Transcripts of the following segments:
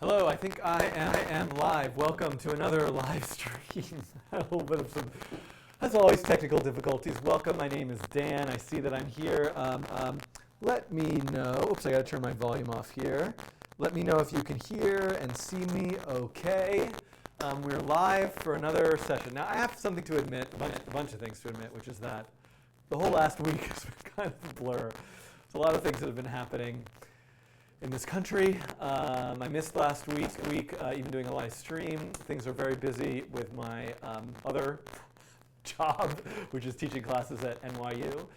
Hello, I think I am live. Welcome to another live stream. A little bit of some, as always, technical difficulties. Welcome, my name is Dan. I see that I'm here. Let me know, oops, I gotta turn my volume off here. Let me know if you can hear and see me okay. We're live for another session. Now, I have something to admit, a bunch of things to admit, which is that the whole last week has been kind of a blur. There's a lot of things that have been happening in this country. I missed last week even doing a live stream. Things are very busy with my other job, which is teaching classes at NYU.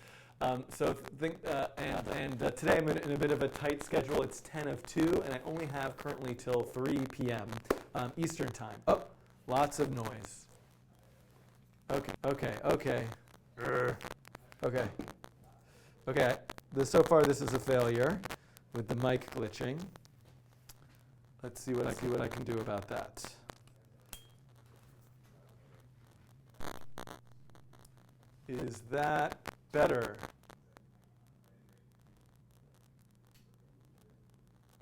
Today I'm in a bit of a tight schedule. It's 10 of 2, and I only have currently till 3 p.m. Eastern time. Oh, lots of noise. Okay. So far this is a failure with the mic glitching. Let's see what I can do about that. Is that better?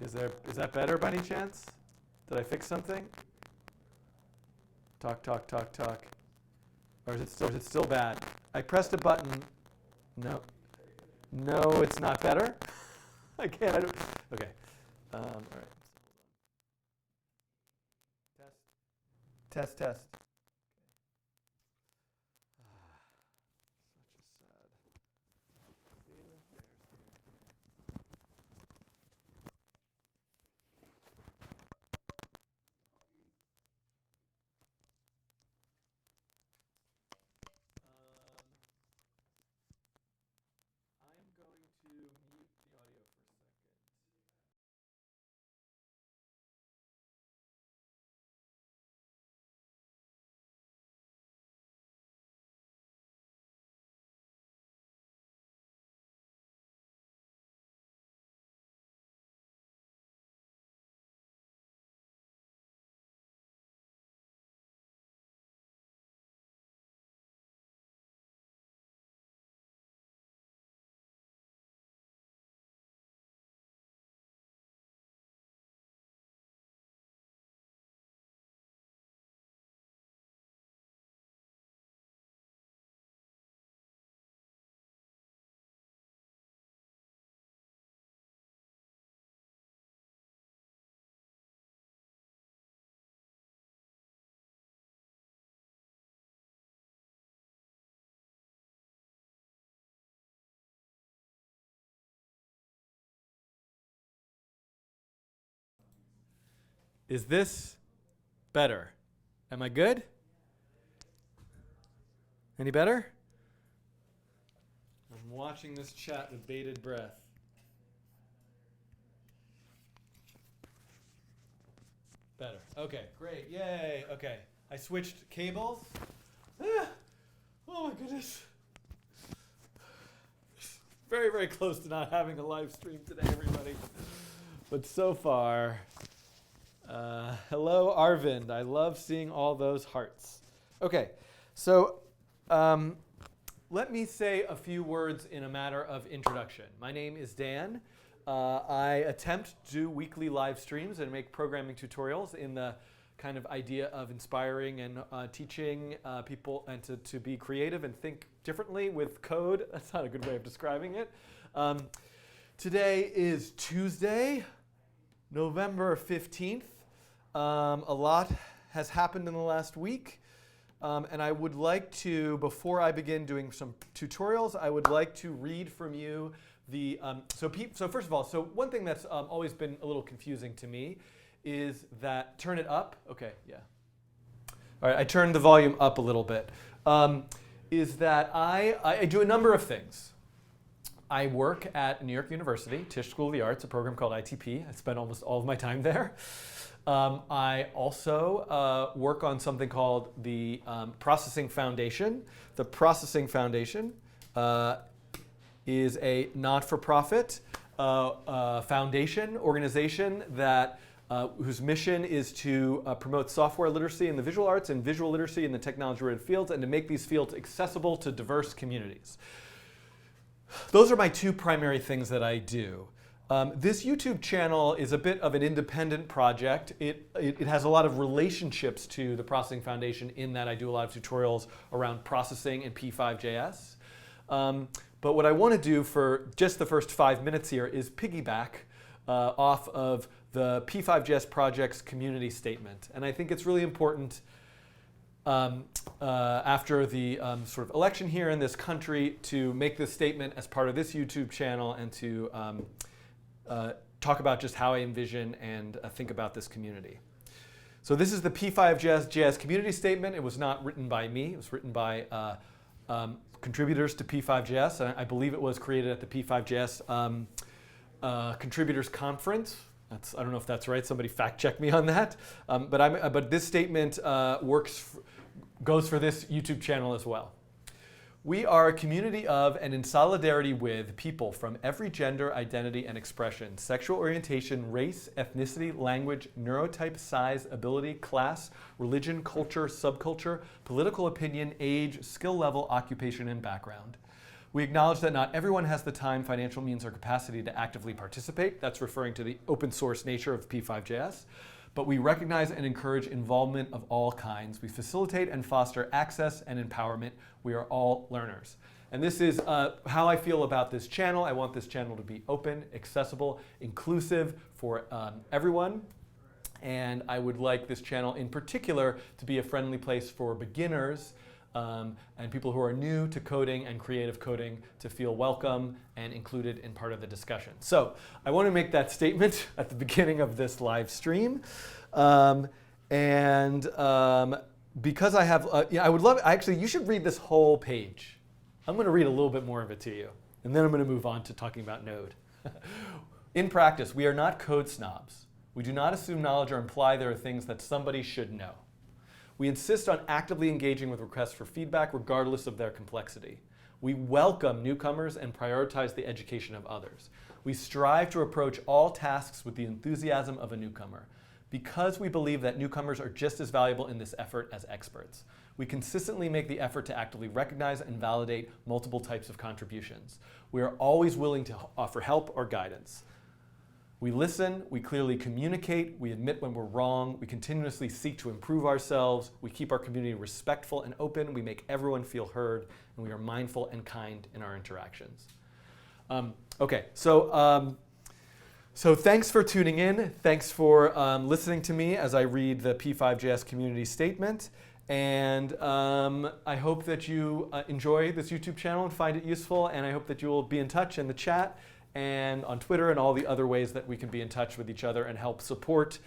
Is that better by any chance? Did I fix something? Talk. Or is it still bad? I pressed a button. No, it's not better. I don't. Okay. All right. Test. Such a sad. I'm going to mute the audio for a second. Is this better? Am I good? Any better? I'm watching this chat with bated breath. Better. Okay, great. Yay. Okay. I switched cables. Oh my goodness. Very, very close to not having a live stream today, everybody. But so far, hello, Arvind. I love seeing all those hearts. Okay, so let me say a few words in a matter of introduction. My name is Dan. I attempt to do weekly live streams and make programming tutorials in the kind of idea of inspiring and teaching people and to be creative and think differently with code. That's not a good way of describing it. Today is Tuesday, November 15th. A lot has happened in the last week. And I would like to, before I begin doing some tutorials, I would like to read from you the, so first of all, so one thing that's always been a little confusing to me is that, turn it up, okay, yeah. All right, I turned the volume up a little bit. Is that I do a number of things. I work at New York University, Tisch School of the Arts, a program called ITP. I spend almost all of my time there. I also work on something called the Processing Foundation. The Processing Foundation is a not-for-profit foundation organization that whose mission is to promote software literacy in the visual arts and visual literacy in the technology-related fields, and to make these fields accessible to diverse communities. Those are my two primary things that I do. This YouTube channel is a bit of an independent project. It has a lot of relationships to the Processing Foundation in that I do a lot of tutorials around processing in P5.js. But what I want to do for just the first 5 minutes here is piggyback off of the P5.js project's community statement. And I think it's really important after the sort of election here in this country to make this statement as part of this YouTube channel and to talk about just how I envision and think about this community. So this is the P5.js community statement. It was not written by me. It was written by contributors to P5.js. And I believe it was created at the P5.js Contributors Conference. I don't know if that's right. Somebody fact check me on that. But this statement goes for this YouTube channel as well. We are a community of and in solidarity with people from every gender, identity, and expression, sexual orientation, race, ethnicity, language, neurotype, size, ability, class, religion, culture, subculture, political opinion, age, skill level, occupation, and background. We acknowledge that not everyone has the time, financial means, or capacity to actively participate. That's referring to the open source nature of P5.js. But we recognize and encourage involvement of all kinds. We facilitate and foster access and empowerment. We are all learners. And this is how I feel about this channel. I want this channel to be open, accessible, inclusive for everyone. And I would like this channel in particular to be a friendly place for beginners and people who are new to coding and creative coding to feel welcome and included in part of the discussion. So I want to make that statement at the beginning of this live stream. Because I have, I would love, actually, you should read this whole page. I'm going to read a little bit more of it to you, and then I'm going to move on to talking about Node. In practice, we are not code snobs. We do not assume knowledge or imply there are things that somebody should know. We insist on actively engaging with requests for feedback regardless of their complexity. We welcome newcomers and prioritize the education of others. We strive to approach all tasks with the enthusiasm of a newcomer. Because we believe that newcomers are just as valuable in this effort as experts, we consistently make the effort to actively recognize and validate multiple types of contributions. We are always willing to offer help or guidance. We listen, we clearly communicate, we admit when we're wrong, we continuously seek to improve ourselves, we keep our community respectful and open, we make everyone feel heard, and we are mindful and kind in our interactions. So thanks for tuning in. Thanks for listening to me as I read the P5.js community statement. And I hope that you enjoy this YouTube channel and find it useful, and I hope that you will be in touch in the chat and on Twitter and all the other ways that we can be in touch with each other and help support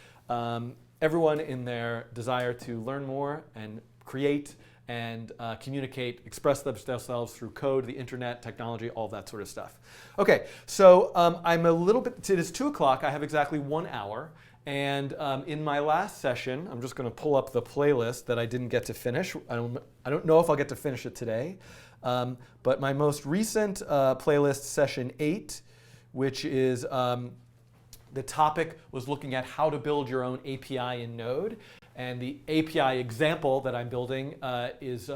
everyone in their desire to learn more and create and communicate, express themselves through code, the internet, technology, all that sort of stuff. Okay, so I'm a little bit, it is 2 o'clock, I have exactly 1 hour, and in my last session, I'm just going to pull up the playlist that I didn't get to finish. I don't know if I'll get to finish it today, but my most recent playlist, session 8, which is the topic was looking at how to build your own API in Node. And the API example that I'm building is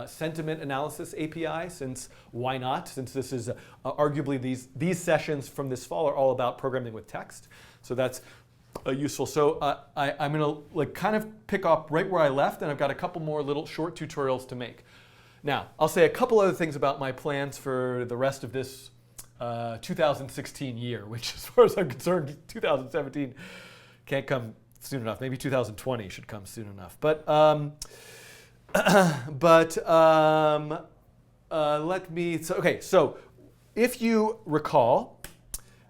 sentiment analysis API, since why not? Since this is arguably these sessions from this fall are all about programming with text. So that's useful. So I'm going to kind of pick up right where I left, and I've got a couple more little short tutorials to make. Now, I'll say a couple other things about my plans for the rest of this 2016 year, which as far as I'm concerned, 2017 can't come soon enough. Maybe 2020 should come soon enough. But let me, so if you recall,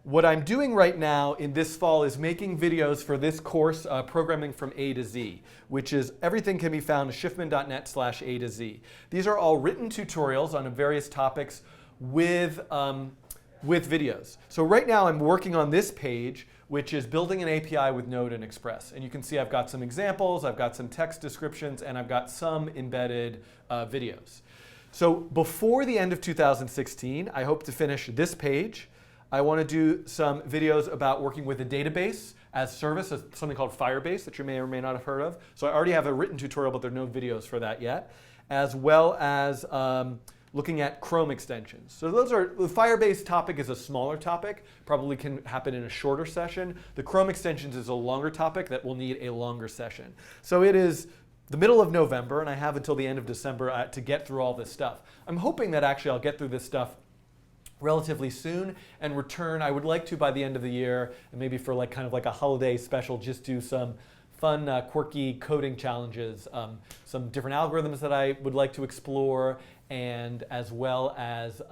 what I'm doing right now in this fall is making videos for this course, Programming from A to Z, which is everything can be found at schiffman.net/A to Z. These are all written tutorials on various topics with videos. So right now I'm working on this page, which is building an API with Node and Express. And you can see I've got some examples, I've got some text descriptions, and I've got some embedded videos. So before the end of 2016, I hope to finish this page. I want to do some videos about working with a database as service, something called Firebase that you may or may not have heard of. So I already have a written tutorial, but there are no videos for that yet. As well as looking at Chrome extensions. So those are, the Firebase topic is a smaller topic, probably can happen in a shorter session. The Chrome extensions is a longer topic that will need a longer session. So it is the middle of November, and I have until the end of December to get through all this stuff. I'm hoping that actually I'll get through this stuff relatively soon and return. I would like to by the end of the year, and maybe for like kind of like a holiday special, just do some fun, quirky coding challenges, some different algorithms that I would like to explore, and as well as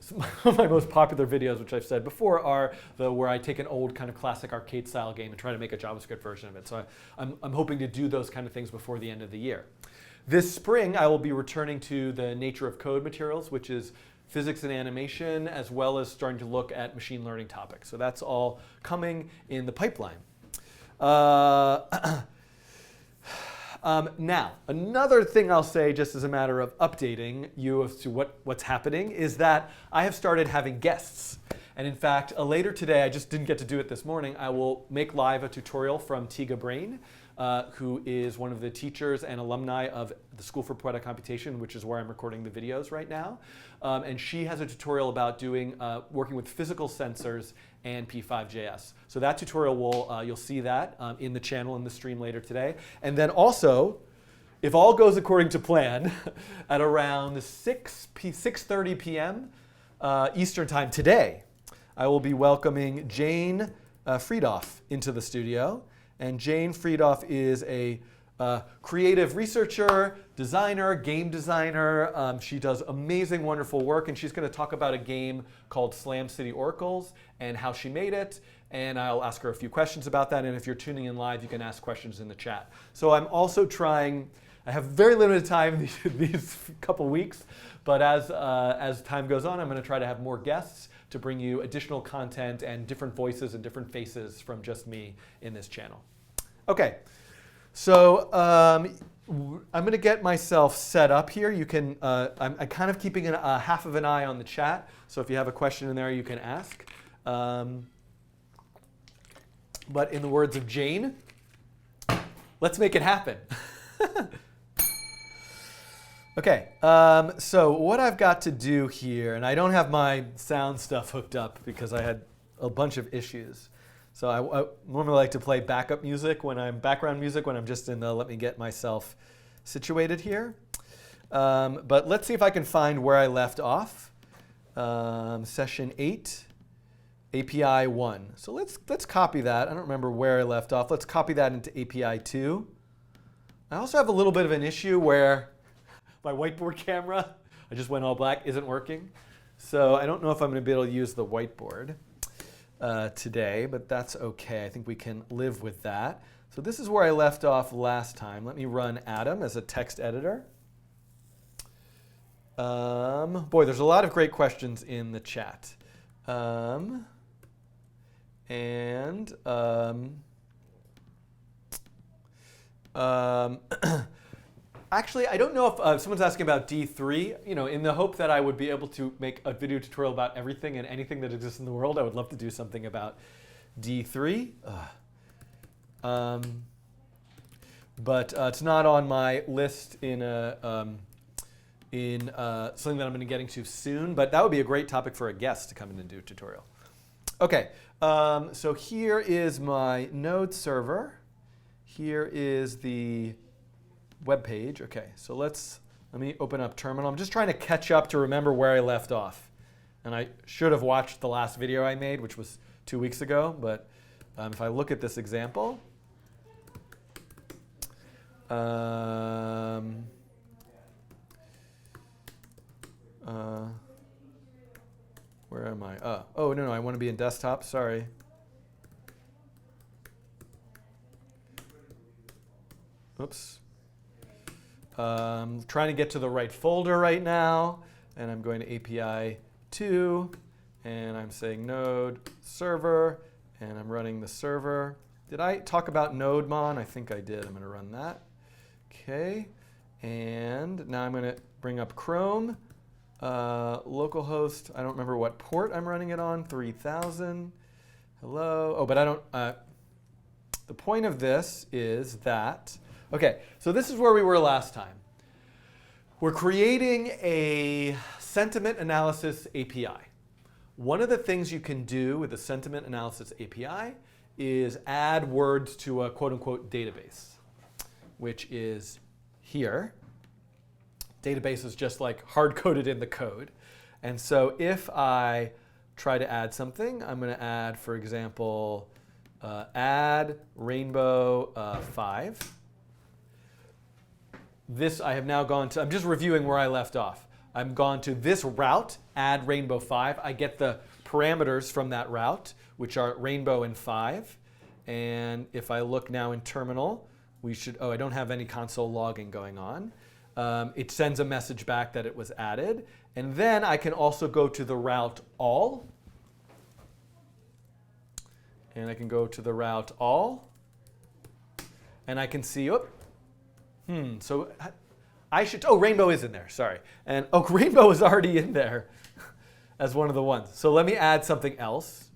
some of my most popular videos, which I've said before, are where I take an old kind of classic arcade style game and try to make a JavaScript version of it. So I'm hoping to do those kind of things before the end of the year. This spring, I will be returning to the Nature of Code materials, which is physics and animation, as well as starting to look at machine learning topics. So that's all coming in the pipeline. Now, another thing I'll say, just as a matter of updating you as to what's happening, is that I have started having guests. And in fact, later today, I just didn't get to do it this morning, I will make live a tutorial from Tiga Brain, who is one of the teachers and alumni of the School for Poetic Computation, which is where I'm recording the videos right now. And she has a tutorial about working with physical sensors and P5.js. So that tutorial, you'll see that in the channel in the stream later today. And then also, if all goes according to plan, at around 6:30 p.m. Eastern Time today, I will be welcoming Jane Friedoff into the studio. And Jane Friedoff is a creative researcher, designer, game designer. She does amazing, wonderful work, and she's going to talk about a game called Slam City Oracles and how she made it. And I'll ask her a few questions about that. And if you're tuning in live, you can ask questions in the chat. So I'm also trying. I have very limited time these couple weeks, but as time goes on, I'm going to try to have more guests to bring you additional content and different voices and different faces from just me in this channel. Okay, so I'm going to get myself set up here. You can. I'm kind of keeping half of an eye on the chat, so if you have a question in there, you can ask. But in the words of Jane, let's make it happen. Okay, so what I've got to do here, and I don't have my sound stuff hooked up because I had a bunch of issues. So I normally like to play background music when I'm just in the let me get myself situated here. But let's see if I can find where I left off. Session 8, API 1. So let's copy that. I don't remember where I left off. Let's copy that into API 2. I also have a little bit of an issue where my whiteboard camera, I just went all black, isn't working. So I don't know if I'm going to be able to use the whiteboard today, but that's okay. I think we can live with that. So this is where I left off last time. Let me run Atom as a text editor. Boy, there's a lot of great questions in the chat. Actually, I don't know if someone's asking about D3. You know, in the hope that I would be able to make a video tutorial about everything and anything that exists in the world, I would love to do something about D3. But it's not on my list in something that I'm going to get into soon. But that would be a great topic for a guest to come in and do a tutorial. Okay, so here is my Node server. Here is the web page. Okay, so let me open up terminal. I'm just trying to catch up to remember where I left off. And I should have watched the last video I made, which was 2 weeks ago. But if I look at this example, where am I? Oh, no, I want to be in desktop. Sorry. Oops. Trying to get to the right folder right now, and I'm going to API 2, and I'm saying Node server, and I'm running the server. Did I talk about NodeMon? I think I did. I'm going to run that. Okay, and now I'm going to bring up Chrome, localhost. I don't remember what port I'm running it on. 3000. Hello. Oh, but I don't. The point of this is that. Okay, so this is where we were last time. We're creating a sentiment analysis API. One of the things you can do with the sentiment analysis API is add words to a quote-unquote database, which is here. Database is just like hard-coded in the code. And so if I try to add something, I'm going to add, for example, add rainbow 5. This I have now gone to, I'm just reviewing where I left off. I've gone to this route, add rainbow 5. I get the parameters from that route, which are rainbow and 5. And if I look now in terminal, we should, oh, I don't have any console logging going on. It sends a message back that it was added. And then I can also go to the route all. And I can go to the route all. And I can see, so I should, oh, rainbow is in there, sorry. And, oh, rainbow is already in there as one of the ones. So let me add something else.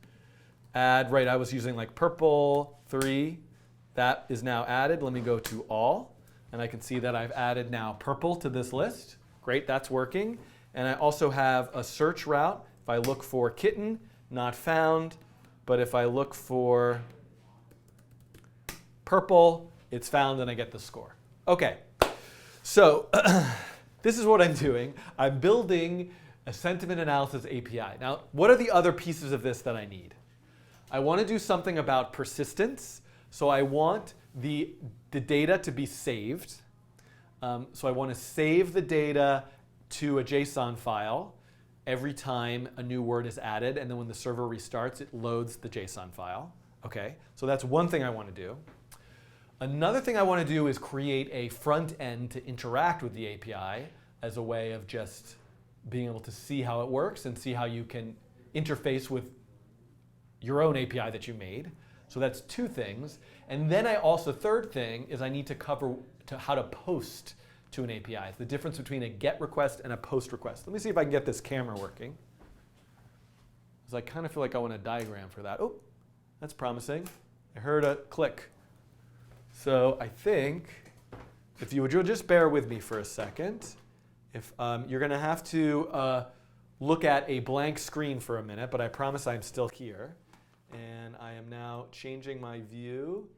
Add, right, I was using like purple 3. That is now added. Let me go to all. And I can see that I've added now purple to this list. Great, that's working. And I also have a search route. If I look for kitten, not found. But if I look for purple, it's found and I get the score. OK, so this is what I'm doing. I'm building a sentiment analysis API. Now, what are the other pieces of this that I need? I want to do something about persistence. So I want the data to be saved. So I want to save the data to a JSON file every time a new word is added. And then when the server restarts, it loads the JSON file. OK, so that's one thing I want to do. Another thing I want to do is create a front end to interact with the API as a way of just being able to see how it works and see how you can interface with your own API that you made. So that's two things. And then I also, third thing is I need to cover how to post to an API. It's the difference between a GET request and a POST request. Let me see if I can get this camera working. Because I kind of feel like I want a diagram for that. Oh, that's promising. I heard a click. So I think, if you would just bear with me for a second, if you're going to have to look at a blank screen for a minute, but I promise I'm still here. And I am now changing my view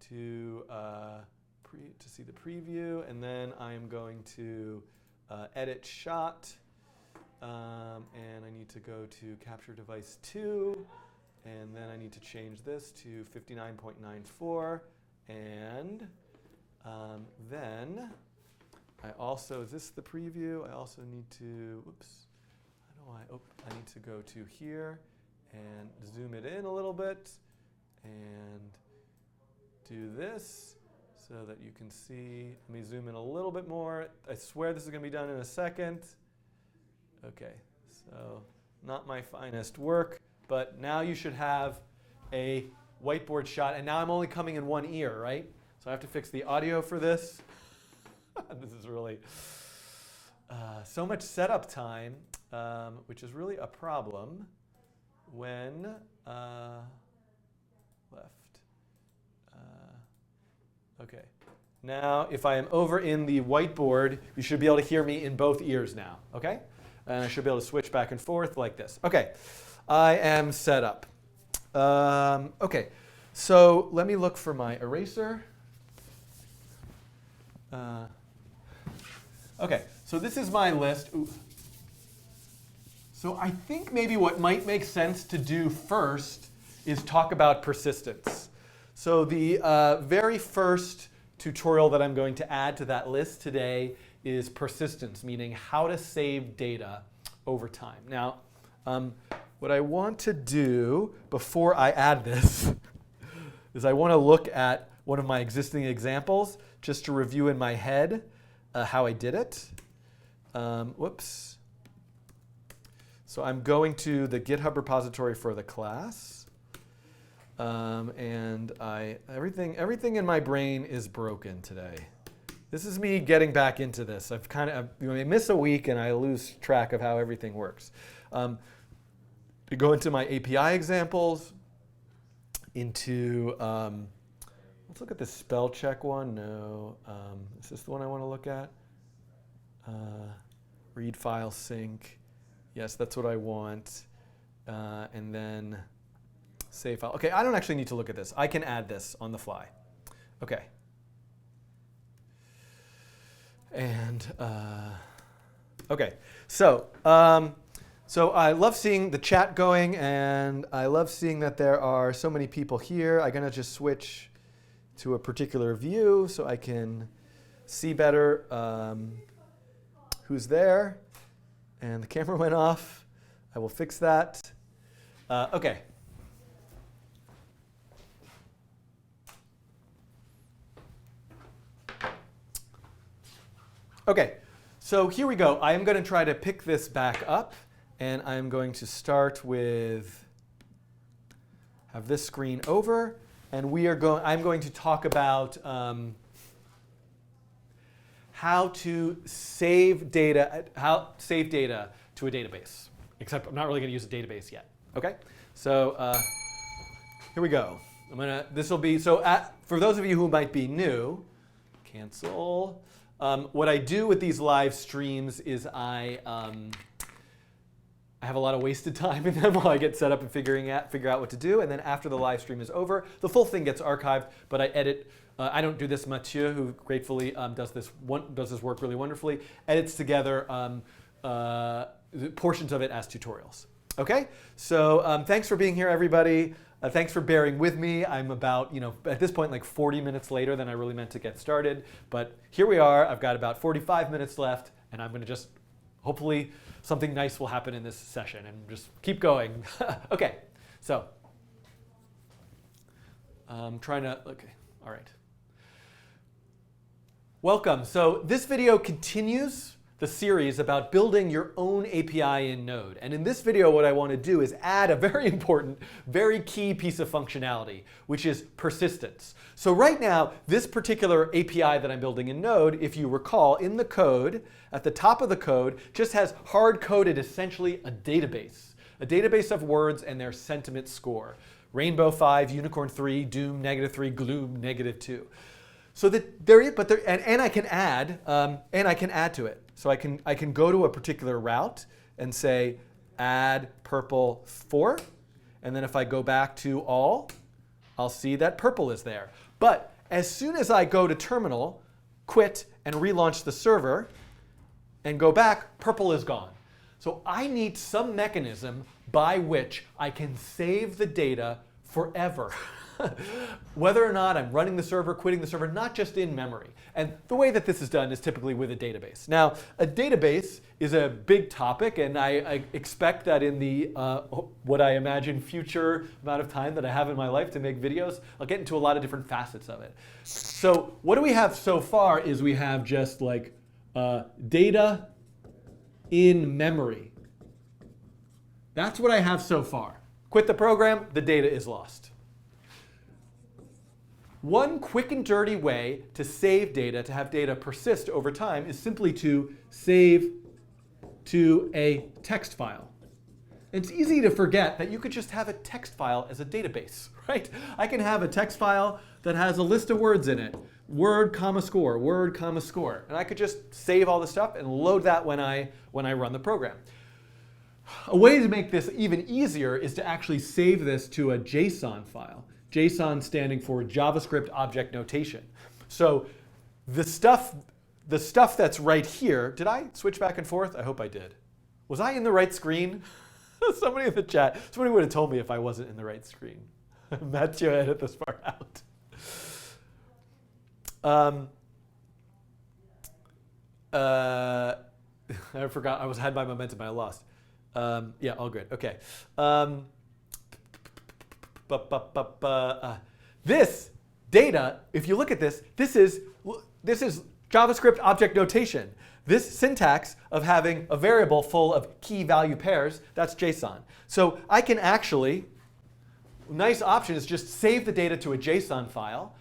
to see the preview. And then I am going to edit shot. And I need to go to capture device 2. And then I need to change this to 59.94. And then I also, is this the preview? I also need to, oops, how do I, oh, I need to go to here and zoom it in a little bit and do this so that you can see. Let me zoom in a little bit more. I swear this is going to be done in a second. OK, so not my finest work, but now you should have a whiteboard shot. And now I'm only coming in one ear, right? So I have to fix the audio for this. This is really so much setup time, which is really a problem when left. OK. Now, if I am over in the whiteboard, you should be able to hear me in both ears now. OK? And I should be able to switch back and forth like this. OK. I am set up. OK, so let me look for my eraser. OK, so this is my list. Ooh. So I think maybe what might make sense to do first is talk about persistence. So the very first tutorial that I'm going to add to that list today is persistence, meaning how to save data over time. Now, what I want to do before I add this is I want to look at one of my existing examples just to review in my head how I did it. Whoops. So I'm going to the GitHub repository for the class. And everything in my brain is broken today. This is me getting back into this. I miss a week and I lose track of how everything works. To go into my API examples, into, let's look at the spell check one. No, is this the one I want to look at? read file sync. Yes, that's what I want. And then save file. OK, I don't actually need to look at this. I can add this on the fly. OK. And OK, so I love seeing the chat going, and I love seeing that there are so many people here. I'm going to just switch to a particular view so I can see better who's there. And the camera went off. I will fix that. OK. OK, so here we go. I am going to try to pick this back up. And I'm going to start with, have this screen over. And I'm going to talk about how to save data to a database. Except I'm not really going to use a database yet. OK, so here we go. This will be, for those of you who might be new, cancel. What I do with these live streams is I have a lot of wasted time in them while I get set up and figure out what to do. And then after the live stream is over, the full thing gets archived. But I edit. I don't do this. Mathieu, who gratefully does this work really wonderfully, edits together portions of it as tutorials. OK? So thanks for being here, everybody. Thanks for bearing with me. I'm about, at this point, like 40 minutes later than I really meant to get started. But here we are. I've got about 45 minutes left. And I'm going to just, hopefully, something nice will happen in this session. And just keep going. OK, so I'm trying to, OK, all right. Welcome. So this video continues the series about building your own API in Node. And in this video, what I want to do is add a very important, very key piece of functionality, which is persistence. So right now, this particular API that I'm building in Node, if you recall, in the code, at the top of the code, just has hard-coded essentially a database of words and their sentiment score. Rainbow 5, Unicorn 3, Doom -3, Gloom -2. So that and I can add to it. So I can go to a particular route and say add purple 4, and then if I go back to all, I'll see that purple is there. But as soon as I go to terminal, quit, and relaunch the server, and go back, purple is gone. So I need some mechanism by which I can save the data forever. Whether or not I'm running the server, quitting the server, not just in memory. And the way that this is done is typically with a database. Now, a database is a big topic, and I expect that in the, what I imagine, future amount of time that I have in my life to make videos, I'll get into a lot of different facets of it. So what do we have so far is we have just like data in memory. That's what I have so far. Quit the program, the data is lost. One quick and dirty way to save data, to have data persist over time, is simply to save to a text file. It's easy to forget that you could just have a text file as a database, right? I can have a text file that has a list of words in it, word, comma, score, word, comma, score. And I could just save all the stuff and load that when I run the program. A way to make this even easier is to actually save this to a JSON file. JSON standing for JavaScript Object Notation. So the stuff that's right here, did I switch back and forth? I hope I did. Was I in the right screen? Somebody in the chat, somebody would have told me if I wasn't in the right screen. Mathieu, edit this part out. I forgot, I had my momentum, I lost. Yeah, all good, OK. This data, if you look at this, this is JavaScript object notation. This syntax of having a variable full of key value pairs, that's JSON. So I can actually, nice option is just save the data to a JSON file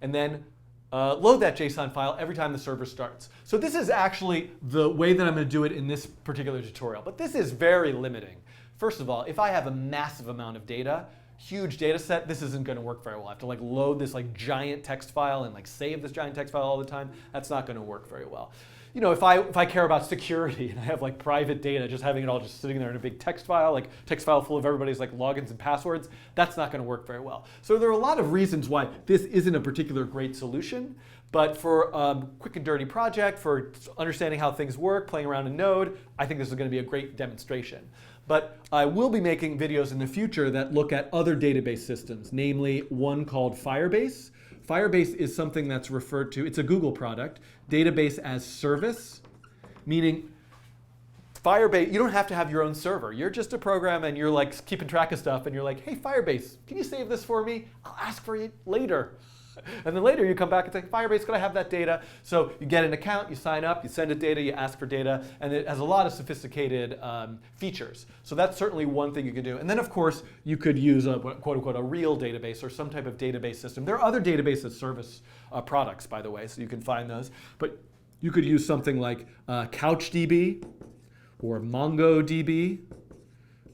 and then load that JSON file every time the server starts. So this is actually the way that I'm going to do it in this particular tutorial. But this is very limiting. First of all, if I have a massive amount of data, huge data set, this isn't going to work very well. I have to load this giant text file and save this giant text file all the time. That's not going to work very well. if I care about security and I have like private data, just having it all just sitting there in a big text file full of everybody's like logins and passwords, that's not going to work very well. So there are a lot of reasons why this isn't a particular great solution. But for a quick and dirty project, for understanding how things work, playing around in Node, I think this is going to be a great demonstration. But I will be making videos in the future that look at other database systems, namely one called Firebase. Firebase is something that's referred to, it's a Google product, database as service, meaning Firebase, you don't have to have your own server. You're just a program and you're like keeping track of stuff and you're like, hey Firebase, can you save this for me? I'll ask for it later. And then later you come back and say, Firebase, can I have that data? So you get an account, you sign up, you send it data, you ask for data, and it has a lot of sophisticated features. So that's certainly one thing you can do. And then of course, you could use a quote unquote a real database or some type of database system. There are other database as service products, by the way, so you can find those. But you could use something like CouchDB or MongoDB.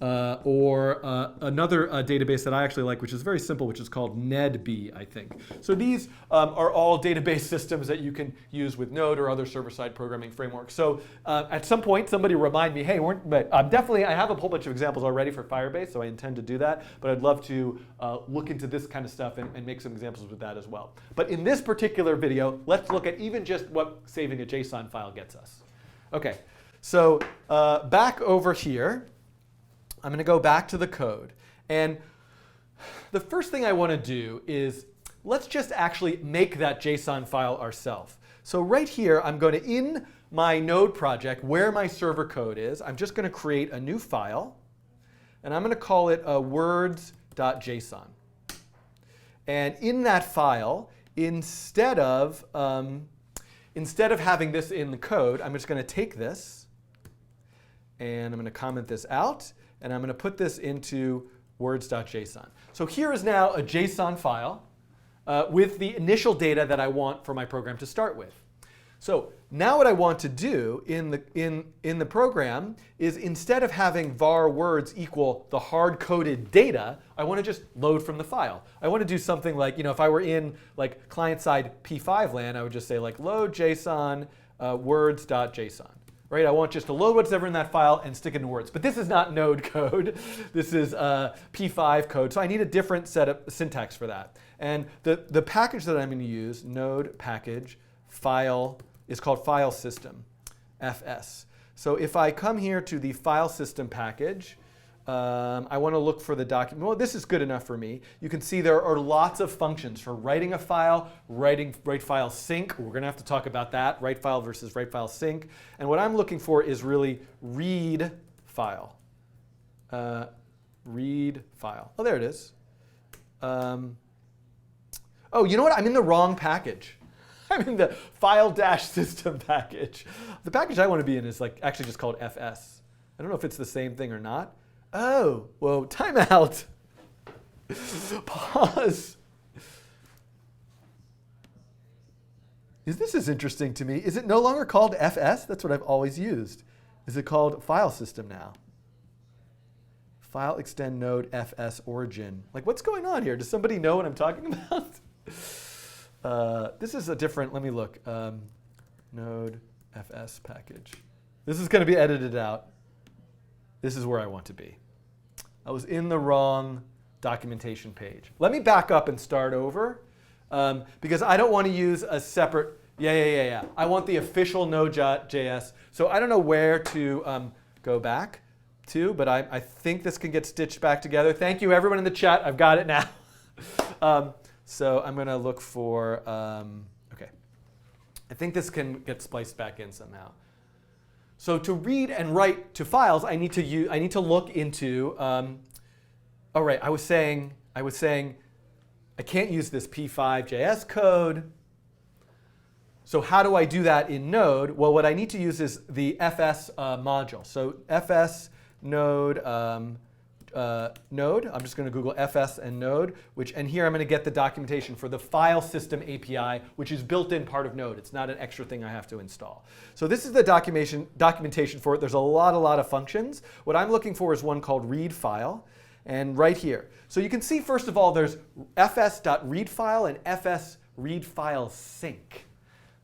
Or another database that I actually like, which is very simple, which is called NedB, I think. So these are all database systems that you can use with Node or other server-side programming frameworks. So at some point, somebody remind me, hey, I have a whole bunch of examples already for Firebase, so I intend to do that. But I'd love to look into this kind of stuff and make some examples with that as well. But in this particular video, let's look at even just what saving a JSON file gets us. OK, so back over here. I'm going to go back to the code. And the first thing I want to do is let's just actually make that JSON file ourselves. So right here, I'm going to, in my Node project, where my server code is, I'm just going to create a new file. And I'm going to call it words.json. And in that file, instead of having this in the code, I'm just going to take this, and I'm going to comment this out. And I'm going to put this into words.json. So here is now a JSON file with the initial data that I want for my program to start with. So now what I want to do in the program is, instead of having var words equal the hard-coded data, I want to just load from the file. I want to do something like, if I were in like client-side P5 land, I would just say like load JSON words.json. Right? I want just to load whatever in that file and stick it in Words. But this is not Node code. This is P5 code. So I need a different set of syntax for that. And the package that I'm going to use, Node package file, is called file system, fs. So if I come here to the file system package, I want to look for the document. Well, this is good enough for me. You can see there are lots of functions for writing a file, write file sync. We're going to have to talk about that, write file versus write file sync. And what I'm looking for is really read file. Read file. Oh, there it is. Oh, you know what? I'm in the wrong package. I'm in the file-system package. The package I want to be in is actually just called fs. I don't know if it's the same thing or not. Oh, whoa, timeout. Pause. This is interesting to me. Is it no longer called fs? That's what I've always used. Is it called file system now? File extend node fs origin. What's going on here? Does somebody know what I'm talking about? This is a different, let me look. Node fs package. This is going to be edited out. This is where I want to be. I was in the wrong documentation page. Let me back up and start over, because I don't want to use a separate, I want the official Node.js. So I don't know where to go back to, but I think this can get stitched back together. Thank you, everyone in the chat. I've got it now. So I'm going to look for, OK. I think this can get spliced back in somehow. So to read and write to files, I need to look into. Oh right, I was saying I can't use this P5.js code. So how do I do that in Node? Well, what I need to use is the fs module. So fs node node. I'm just going to Google fs and node, and here I'm going to get the documentation for the file system API, which is built-in part of Node. It's not an extra thing I have to install. So this is the documentation for it. There's a lot of functions. What I'm looking for is one called read file, and right here. So you can see, first of all, there's fs.writefile and fs.writefilesync.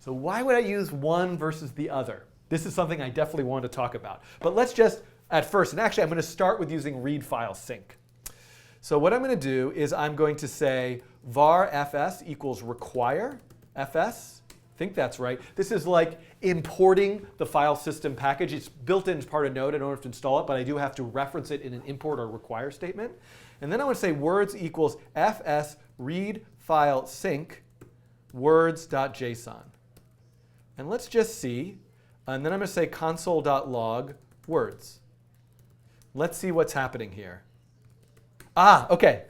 So why would I use one versus the other? This is something I definitely want to talk about. But let's just, at first, and actually I'm going to start with using read file sync. So what I'm going to do is I'm going to say var fs equals require fs. I think that's right. This is like importing the file system package. It's built in as part of Node. I don't have to install it, but I do have to reference it in an import or require statement. And then I want to say words equals fs read file sync words.json. And let's just see. And then I'm going to say console.log words. Let's see what's happening here. OK.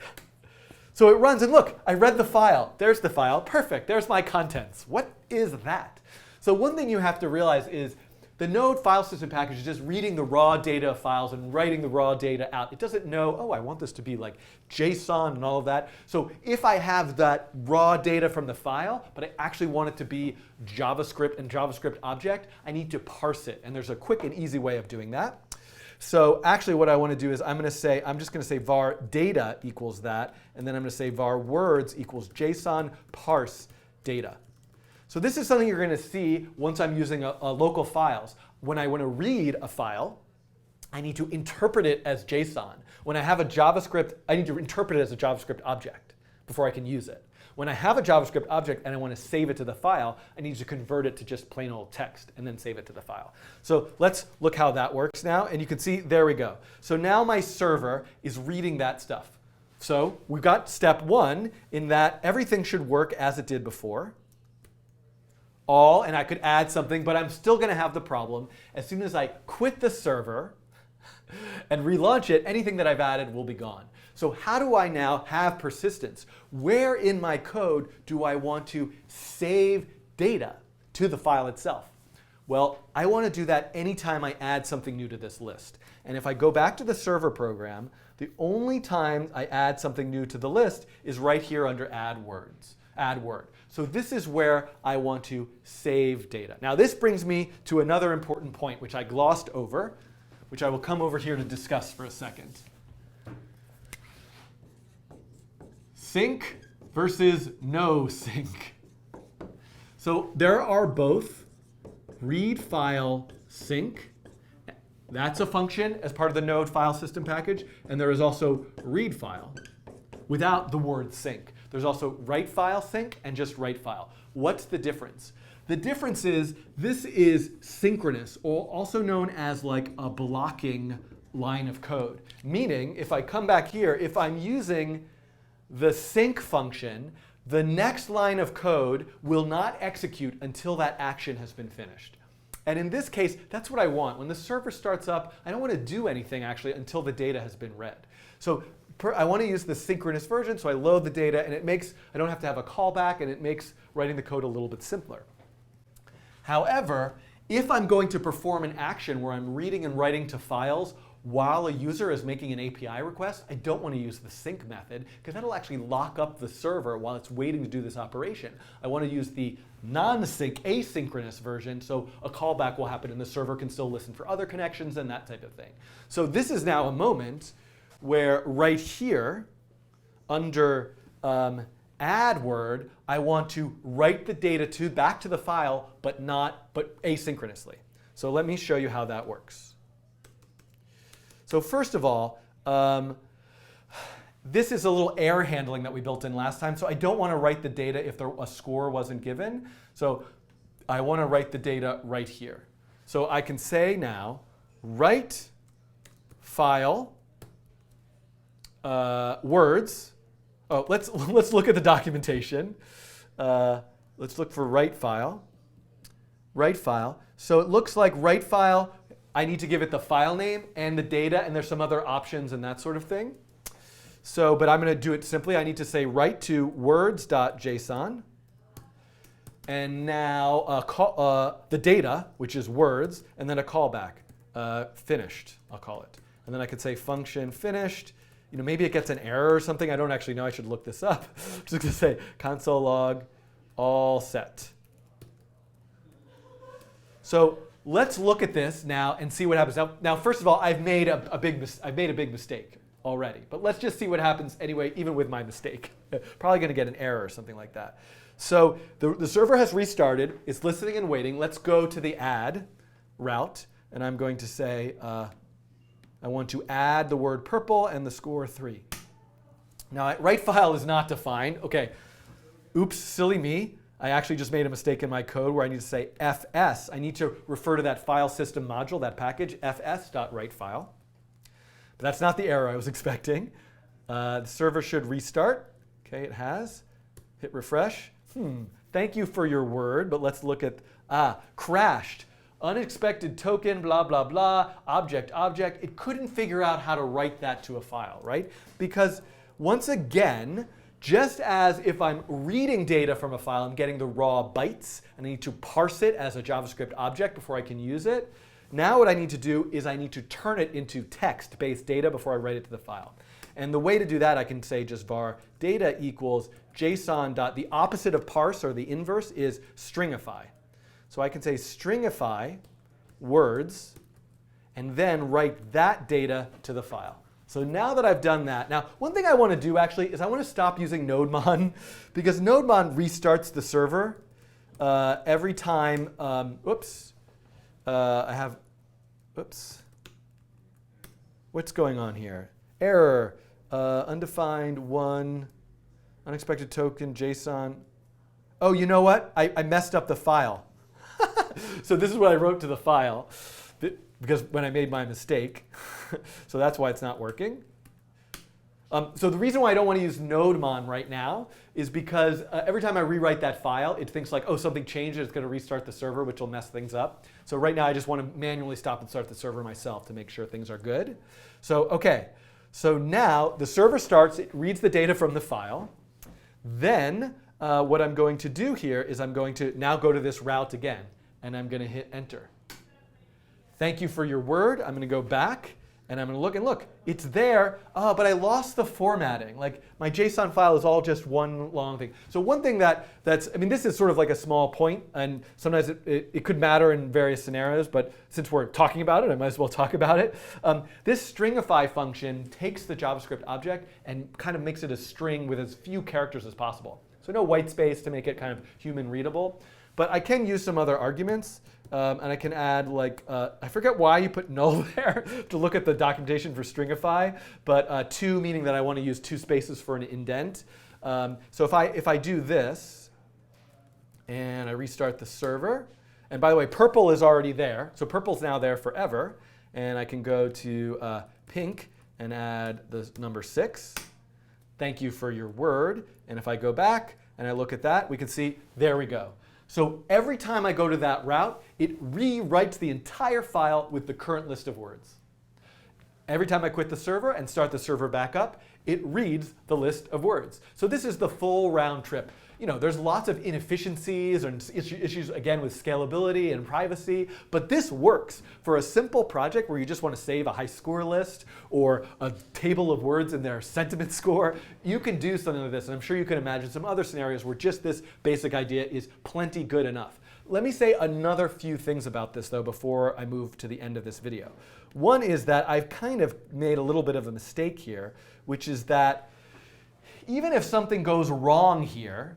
So it runs, and look, I read the file. There's the file. Perfect. There's my contents. What is that? So one thing you have to realize is the Node file system package is just reading the raw data of files and writing the raw data out. It doesn't know, oh, I want this to be like JSON and all of that. So if I have that raw data from the file, but I actually want it to be JavaScript and JavaScript object, I need to parse it. And there's a quick and easy way of doing that. So actually what I want to do is I'm just going to say var data equals that, and then I'm going to say var words equals JSON parse data. So this is something you're going to see once I'm using a local files. When I want to read a file, I need to interpret it as JSON. When I have a JavaScript, I need to interpret it as a JavaScript object before I can use it. When I have a JavaScript object and I want to save it to the file, I need to convert it to just plain old text and then save it to the file. So let's look how that works now. And you can see, there we go. So now my server is reading that stuff. So we've got step one in that everything should work as it did before. All, and I could add something, but I'm still going to have the problem. As soon as I quit the server and relaunch it, anything that I've added will be gone. So how do I now have persistence? Where in my code do I want to save data to the file itself? Well, I want to do that anytime I add something new to this list. And if I go back to the server program, the only time I add something new to the list is right here under add word. So this is where I want to save data. Now this brings me to another important point, which I glossed over, which I will come over here to discuss for a second. Sync versus no sync. So there are both read file sync. That's a function as part of the Node file system package. And there is also read file without the word sync. There's also write file sync and just write file. What's the difference? The difference is this is synchronous, or also known as like a blocking line of code. Meaning, if I come back here, if I'm using the sync function, the next line of code will not execute until that action has been finished. And in this case, that's what I want. When the server starts up, I don't want to do anything actually until the data has been read. So I want to use the synchronous version, so I load the data, and I don't have to have a callback, and it makes writing the code a little bit simpler. However, if I'm going to perform an action where I'm reading and writing to files while a user is making an API request, I don't want to use the sync method, because that'll actually lock up the server while it's waiting to do this operation. I want to use the non-sync, asynchronous version, so a callback will happen and the server can still listen for other connections and that type of thing. So this is now a moment where right here, under add word, I want to write the data back to the file, but asynchronously. So let me show you how that works. So first of all, this is a little error handling that we built in last time. So I don't want to write the data if a score wasn't given. So I want to write the data right here. So I can say now, write file words. Oh, let's look at the documentation. Let's look for write file. Write file. So it looks like write file, I need to give it the file name and the data, and there's some other options and that sort of thing. So, but I'm going to do it simply. I need to say write to words.json. And now the data, which is words, and then a callback, finished, I'll call it. And then I could say function finished. Maybe it gets an error or something. I don't actually know. I should look this up. I'm just going to say console log all set. So let's look at this now and see what happens. Now first of all, I've made a big mistake. already. But let's just see what happens anyway, even with my mistake. Probably going to get an error or something like that. So the server has restarted. It's listening and waiting. Let's go to the add route. And I'm going to say, I want to add the word purple and the score 3. Now, writefile is not defined. OK, oops, silly me. I actually just made a mistake in my code where I need to say fs. I need to refer to that file system module, that package, fs.writefile. But that's not the error I was expecting. The server should restart. OK, it has. Hit refresh. Thank you for your word. But let's look at, crashed. Unexpected token, blah, blah, blah, object, object. It couldn't figure out how to write that to a file, right? Because once again, just as if I'm reading data from a file, I'm getting the raw bytes, and I need to parse it as a JavaScript object before I can use it. Now what I need to do is I need to turn it into text-based data before I write it to the file. And the way to do that, I can say just var data equals JSON dot, the opposite of parse, or the inverse, is stringify. So I can say stringify words, and then write that data to the file. So now that I've done that, now one thing I want to do actually is I want to stop using nodemon, because nodemon restarts the server every time, what's going on here? Error, undefined 1, unexpected token, JSON. Oh, you know what? I messed up the file. So this is what I wrote to the file, because when I made my mistake. So that's why it's not working. So the reason why I don't want to use nodemon right now is because every time I rewrite that file, it thinks like, oh, something changed, it's going to restart the server, which will mess things up. So right now I just want to manually stop and start the server myself to make sure things are good. So OK, so now the server starts, it reads the data from the file. Then what I'm going to do here is I'm going to now go to this route again, and I'm going to hit enter. Thank you for your word. I'm going to go back, and I'm going to look, and look, it's there, but I lost the formatting. Like my JSON file is all just one long thing. So one thing that's, I mean, this is sort of like a small point, and sometimes it could matter in various scenarios, but since we're talking about it, I might as well talk about it. This stringify function takes the JavaScript object and kind of makes it a string with as few characters as possible. So no white space to make it kind of human readable. But I can use some other arguments. And I can add, like, I forget why you put null there to look at the documentation for stringify, but 2 meaning that I want to use 2 spaces for an indent. So if I do this, and I restart the server, and by the way, purple is already there. So purple's now there forever. And I can go to pink and add the number 6. Thank you for your word. And if I go back and I look at that, we can see, there we go. So every time I go to that route, it rewrites the entire file with the current list of words. Every time I quit the server and start the server back up, it reads the list of words. So this is the full round trip. You know, there's lots of inefficiencies and issues, again, with scalability and privacy. But this works for a simple project where you just want to save a high score list or a table of words in their sentiment score. You can do something like this. And I'm sure you can imagine some other scenarios where just this basic idea is plenty good enough. Let me say another few things about this, though, before I move to the end of this video. One is that I've kind of made a little bit of a mistake here, which is that even if something goes wrong here,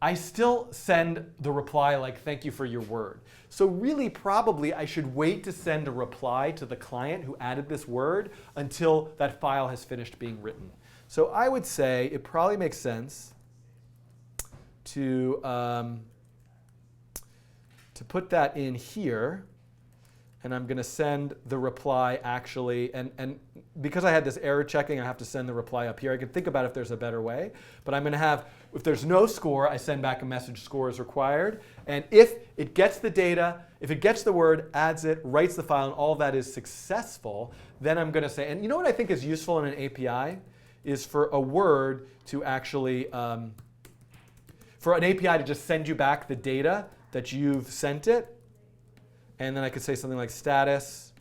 I still send the reply like, thank you for your word. So really, probably, I should wait to send a reply to the client who added this word until that file has finished being written. So I would say it probably makes sense to put that in here. And I'm going to send the reply actually, and because I had this error checking, I have to send the reply up here. I can think about if there's a better way. But I'm going to have, if there's no score, I send back a message score is required. And if it gets the data, if it gets the word, adds it, writes the file, and all of that is successful, then I'm going to say, and you know what I think is useful in an API? Is for a word to actually, for an API to just send you back the data that you've sent it. And then I could say something like status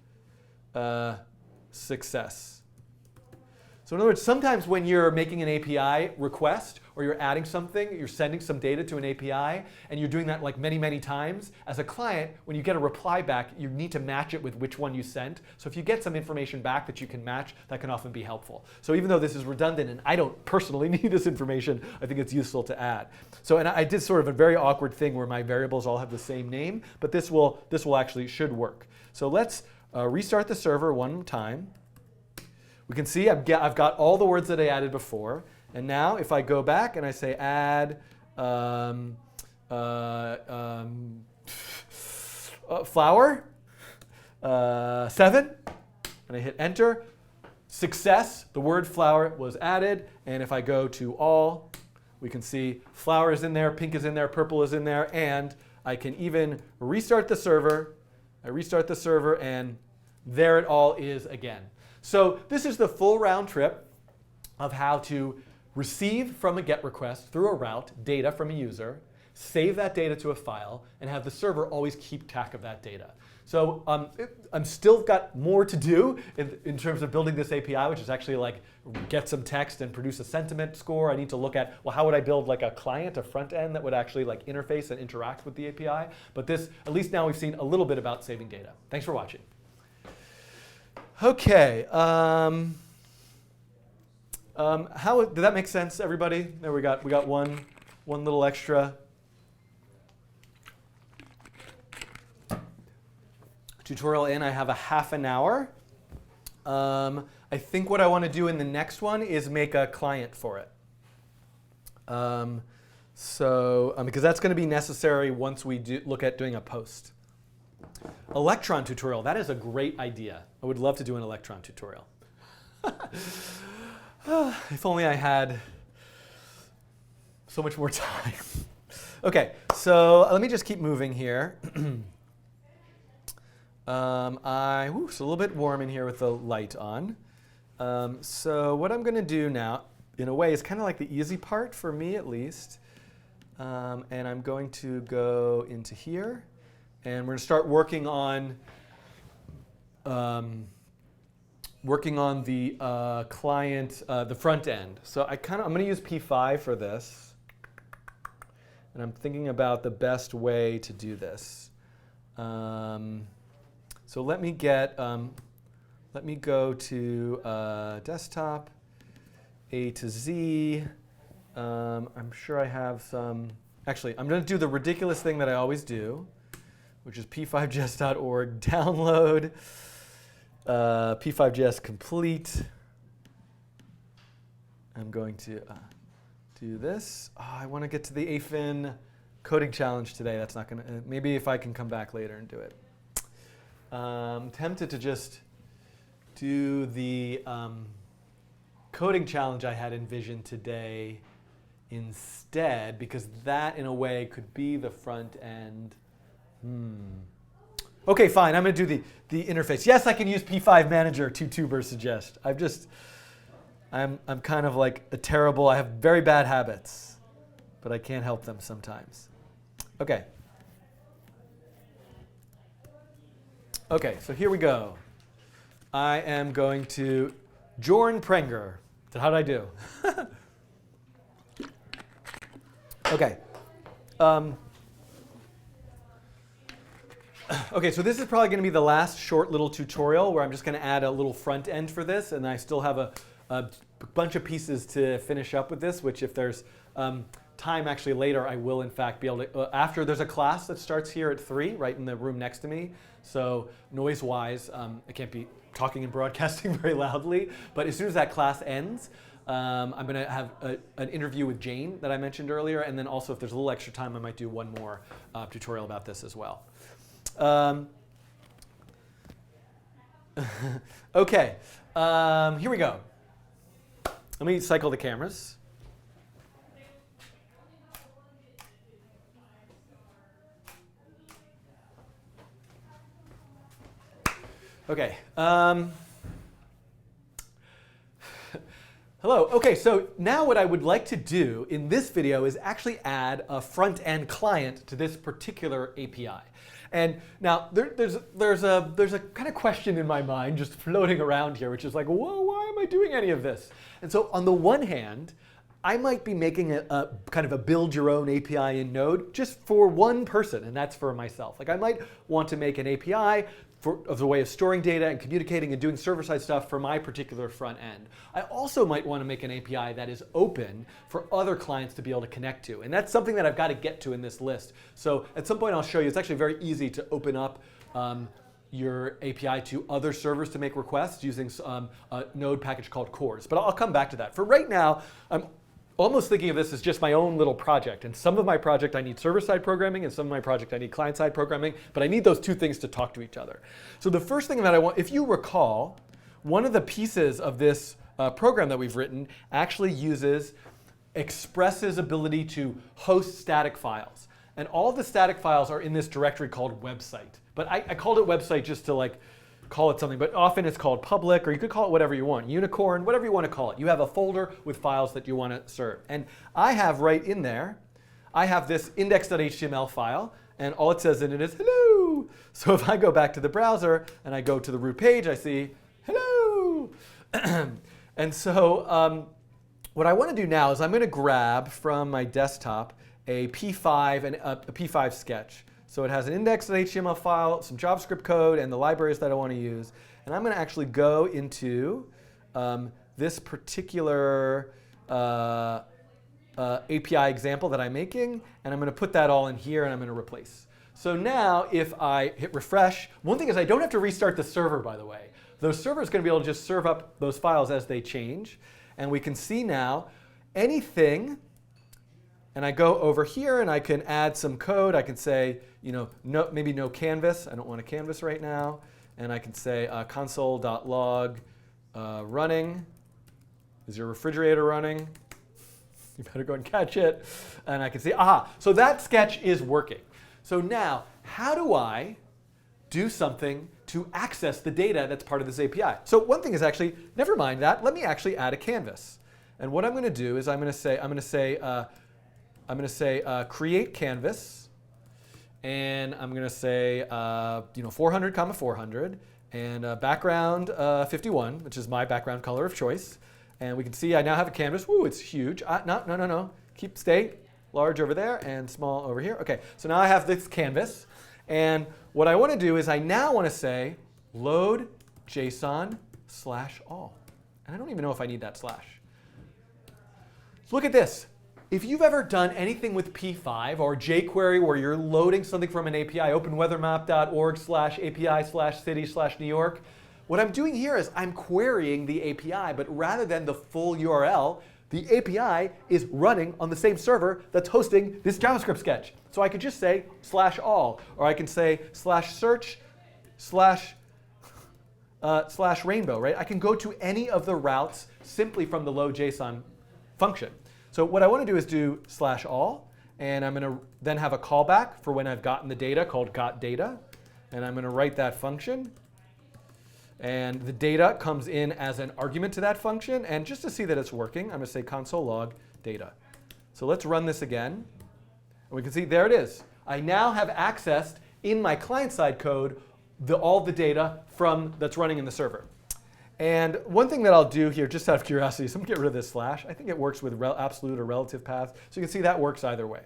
success. So in other words, sometimes when you're making an API request, or you're adding something, you're sending some data to an API, and you're doing that like many, many times, as a client, when you get a reply back, you need to match it with which one you sent. So if you get some information back that you can match, that can often be helpful. So even though this is redundant and I don't personally need this information, I think it's useful to add. So, and I did sort of a very awkward thing where my variables all have the same name, but this will actually should work. So let's restart the server one time. We can see I've got all the words that I added before. And now if I go back and I say add flower 7, and I hit enter, success, the word flower was added. And if I go to all, we can see flower is in there, pink is in there, purple is in there, and I can even restart the server. I restart the server, and there it all is again. So this is the full round trip of how to receive from a GET request through a route data from a user, save that data to a file, and have the server always keep track of that data. So I'm still got more to do in terms of building this API, which is actually like get some text and produce a sentiment score. I need to look at, well, how would I build like a client, a front end that would actually like interface and interact with the API? But this, at least now we've seen a little bit about saving data. Thanks for watching. Okay. How did that make sense, everybody? There we got one little extra tutorial in. I have a half an hour. I think what I want to do in the next one is make a client for it. Because that's going to be necessary once we look at doing a post. Electron tutorial, that is a great idea. I would love to do an Electron tutorial. If only I had so much more time. Okay, so let me just keep moving here. It's a little bit warm in here with the light on. So what I'm going to do now, in a way, is kind of like the easy part for me, at least. And I'm going to go into here, and we're going to start working on the client, the front end. So I'm going to use P5 for this, and I'm thinking about the best way to do this. So let me go to desktop, A to Z. I'm sure I have some. Actually, I'm going to do the ridiculous thing that I always do, which is p5js.org download, p5js complete. I'm going to do this. Oh, I want to get to the AFIN coding challenge today. That's not going to. Maybe if I can come back later and do it. Tempted to just do the coding challenge I had envisioned today instead, because that, in a way, could be the front end. OK, fine. I'm going to do the interface. Yes, I can use P5 Manager to tuber suggest. I'm kind of like a terrible. I have very bad habits, but I can't help them sometimes. OK. OK, so here we go. I am going to Jorn Prenger. So how did I do? OK. OK, so this is probably going to be the last short little tutorial where I'm just going to add a little front end for this. And I still have a bunch of pieces to finish up with this, which if there's time actually later, I will in fact be able to, after there's a class that starts here at 3, right in the room next to me. So noise-wise, I can't be talking and broadcasting very loudly. But as soon as that class ends, I'm going to have an interview with Jane that I mentioned earlier. And then also, if there's a little extra time, I might do one more tutorial about this as well. OK, here we go. Let me cycle the cameras. OK. Hello. OK, so now what I would like to do in this video is actually add a front-end client to this particular API. And now there's a kind of question in my mind just floating around here, which is like, whoa, why am I doing any of this? And so on the one hand, I might be making a kind of a build your own API in Node just for one person, and that's for myself. Like I might want to make an API as a way of storing data and communicating and doing server-side stuff for my particular front end. I also might want to make an API that is open for other clients to be able to connect to. And that's something that I've got to get to in this list. So at some point I'll show you, it's actually very easy to open up your API to other servers to make requests using a Node package called cores. But I'll come back to that. For right now, I'm almost thinking of this as just my own little project. And some of my project I need server-side programming, and some of my project I need client-side programming. But I need those two things to talk to each other. So the first thing that I want, if you recall, one of the pieces of this program that we've written actually uses Express's ability to host static files. And all the static files are in this directory called website. But I called it website just to like call it something, but often it's called public, or you could call it whatever you want, unicorn, whatever you want to call it. You have a folder with files that you want to serve. And I have right in there, I have this index.html file, and all it says in it is hello. So if I go back to the browser and I go to the root page, I see hello. And so what I want to do now is I'm going to grab from my desktop a P5 and a P5 sketch. So it has an index.html file, some JavaScript code, and the libraries that I want to use. And I'm going to actually go into this particular API example that I'm making, and I'm going to put that all in here, and I'm going to replace. So now if I hit refresh, one thing is I don't have to restart the server, by the way. The server is going to be able to just serve up those files as they change. And we can see now anything. And I go over here and I can add some code. I can say, maybe no canvas. I don't want a canvas right now. And I can say console.log running. Is your refrigerator running? You better go and catch it. And I can see, aha, so that sketch is working. So now, how do I do something to access the data that's part of this API? So one thing is actually, never mind that. Let me actually add a canvas. And what I'm going to do is I'm going to say create canvas, and I'm going to say 400, 400, and background 51, which is my background color of choice. And we can see I now have a canvas. Woo, it's huge. No. Stay large over there and small over here. OK, so now I have this canvas. And what I want to do is I now want to say load JSON/all. And I don't even know if I need that slash. So look at this. If you've ever done anything with P5 or jQuery where you're loading something from an API, openweathermap.org/API/city/New York, what I'm doing here is I'm querying the API, but rather than the full URL, the API is running on the same server that's hosting this JavaScript sketch. So I could just say /all, or I can say /search /rainbow, right? I can go to any of the routes simply from the load JSON function. So what I want to do is do /all, and I'm going to then have a callback for when I've gotten the data called getData, and I'm going to write that function. And the data comes in as an argument to that function. And just to see that it's working, I'm going to say console log data. So let's run this again. And we can see there it is. I now have accessed in my client-side code all the data that's running in the server. And one thing that I'll do here, just out of curiosity, is I'm going to get rid of this slash. I think it works with absolute or relative paths. So you can see that works either way.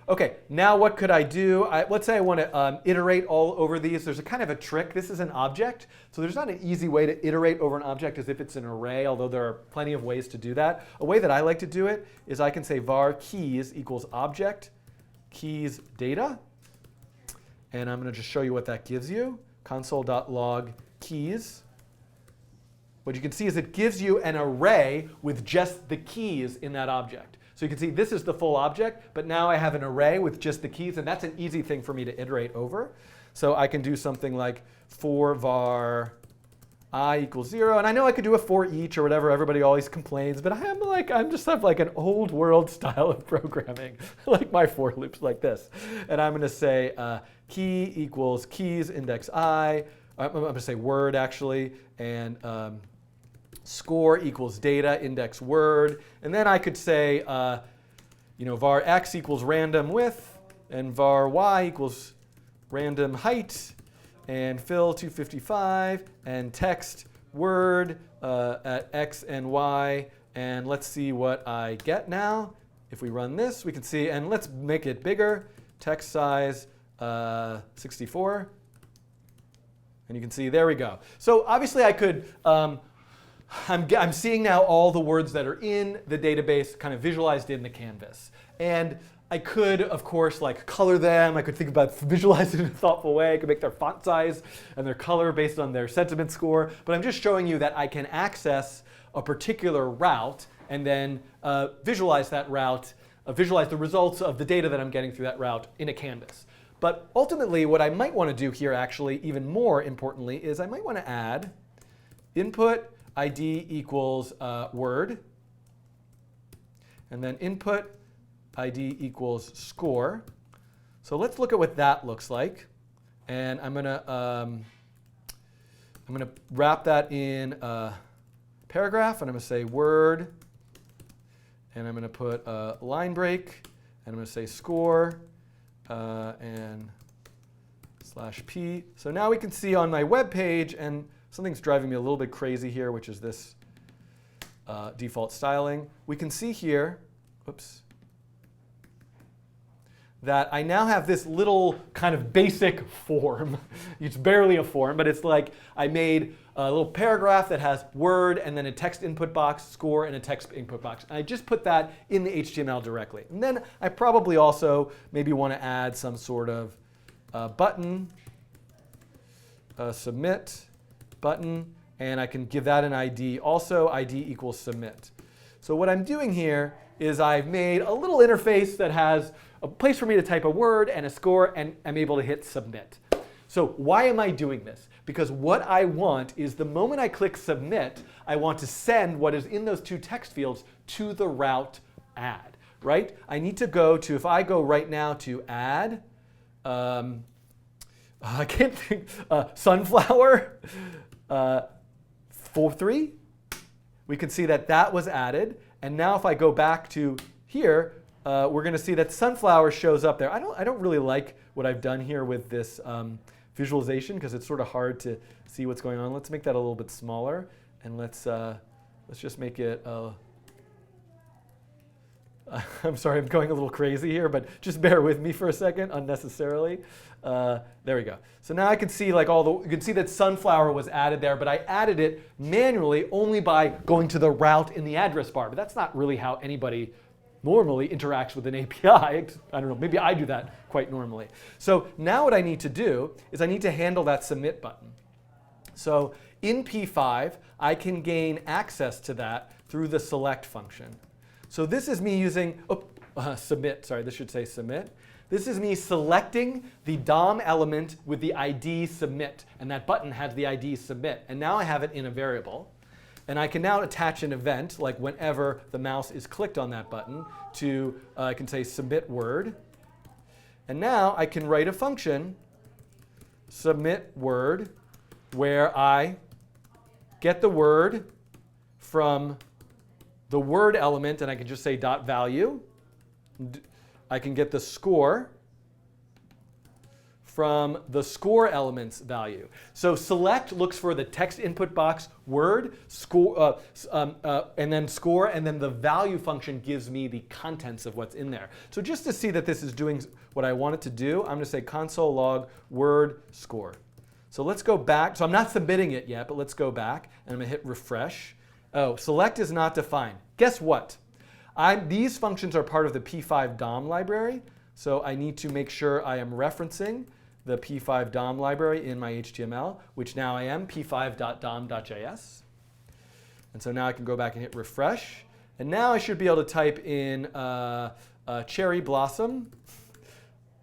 OK, now what could I do? Let's say I want to iterate all over these. There's a kind of a trick. This is an object. So there's not an easy way to iterate over an object as if it's an array, although there are plenty of ways to do that. A way that I like to do it is I can say var keys equals object keys data. And I'm going to just show you what that gives you. Console.log keys. What you can see is it gives you an array with just the keys in that object. So you can see this is the full object, but now I have an array with just the keys, and that's an easy thing for me to iterate over. So I can do something like for var I equals 0, and I know I could do a for each or whatever. Everybody always complains, but I'm just have like an old world style of programming, like my for loops like this. And I'm going to say key equals keys index I. I'm going to say word actually, and score equals data index word. And then I could say var x equals random width, and var y equals random height, and fill 255, and text word at x and y, And let's see what I get now. If we run this, we can see, and let's make it bigger. Text size 64. And you can see, there we go. So obviously I could, I'm seeing now all the words that are in the database kind of visualized in the canvas. And I could, of course, like color them. I could think about visualizing in a thoughtful way. I could make their font size and their color based on their sentiment score. But I'm just showing you that I can access a particular route and then visualize that route, visualize the results of the data that I'm getting through that route in a canvas. But ultimately, what I might want to do here, actually, even more importantly, is I might want to add input ID equals word, and then input ID equals score. So let's look at what that looks like. And I'm gonna wrap that in a paragraph, and I'm gonna say word, and I'm gonna put a line break, and I'm gonna say score, and /p. So now we can see on my web page, and something's driving me a little bit crazy here, which is this default styling. We can see here, oops, that I now have this little kind of basic form. It's barely a form, but it's like I made a little paragraph that has word and then a text input box, score, and a text input box. And I just put that in the HTML directly. And then I probably also maybe want to add some sort of button, submit button, and I can give that an ID. Also, ID equals submit. So what I'm doing here is I've made a little interface that has a place for me to type a word and a score, and I'm able to hit submit. So why am I doing this? Because what I want is the moment I click submit, I want to send what is in those two text fields to the route add, right? I need to go to, if I go right now to add, I can't think, sunflower 4.3, we can see that that was added. And now if I go back to here, we're going to see that sunflower shows up there. I don't really like what I've done here with this visualization because it's sort of hard to see what's going on. Let's make that a little bit smaller, and let's just make it. I'm sorry, I'm going a little crazy here, but just bear with me for a second, unnecessarily. There we go. So now I can see like you can see that sunflower was added there, but I added it manually only by going to the route in the address bar. But that's not really how anybody normally interacts with an API. I don't know, maybe I do that quite normally. So now what I need to do is I need to handle that submit button. So in P5, I can gain access to that through the select function. So this is me using submit. Sorry, this should say submit. This is me selecting the DOM element with the ID submit. And that button has the ID submit. And now I have it in a variable. And I can now attach an event, like whenever the mouse is clicked on that button, to, I can say submit word. And now I can write a function, submit word, where I get the word from the word element, and I can just say dot value. I can get the score from the score element's value. So select looks for the text input box, word, score, and then score, and then the value function gives me the contents of what's in there. So just to see that this is doing what I want it to do, I'm going to say console log word score. So let's go back. So I'm not submitting it yet, but let's go back, and I'm going to hit refresh. Oh, select is not defined. Guess what? These functions are part of the P5 DOM library, so I need to make sure I am referencing the P5 DOM library in my HTML, which now I am, p5.dom.js. And so now I can go back and hit refresh. And now I should be able to type in cherry blossom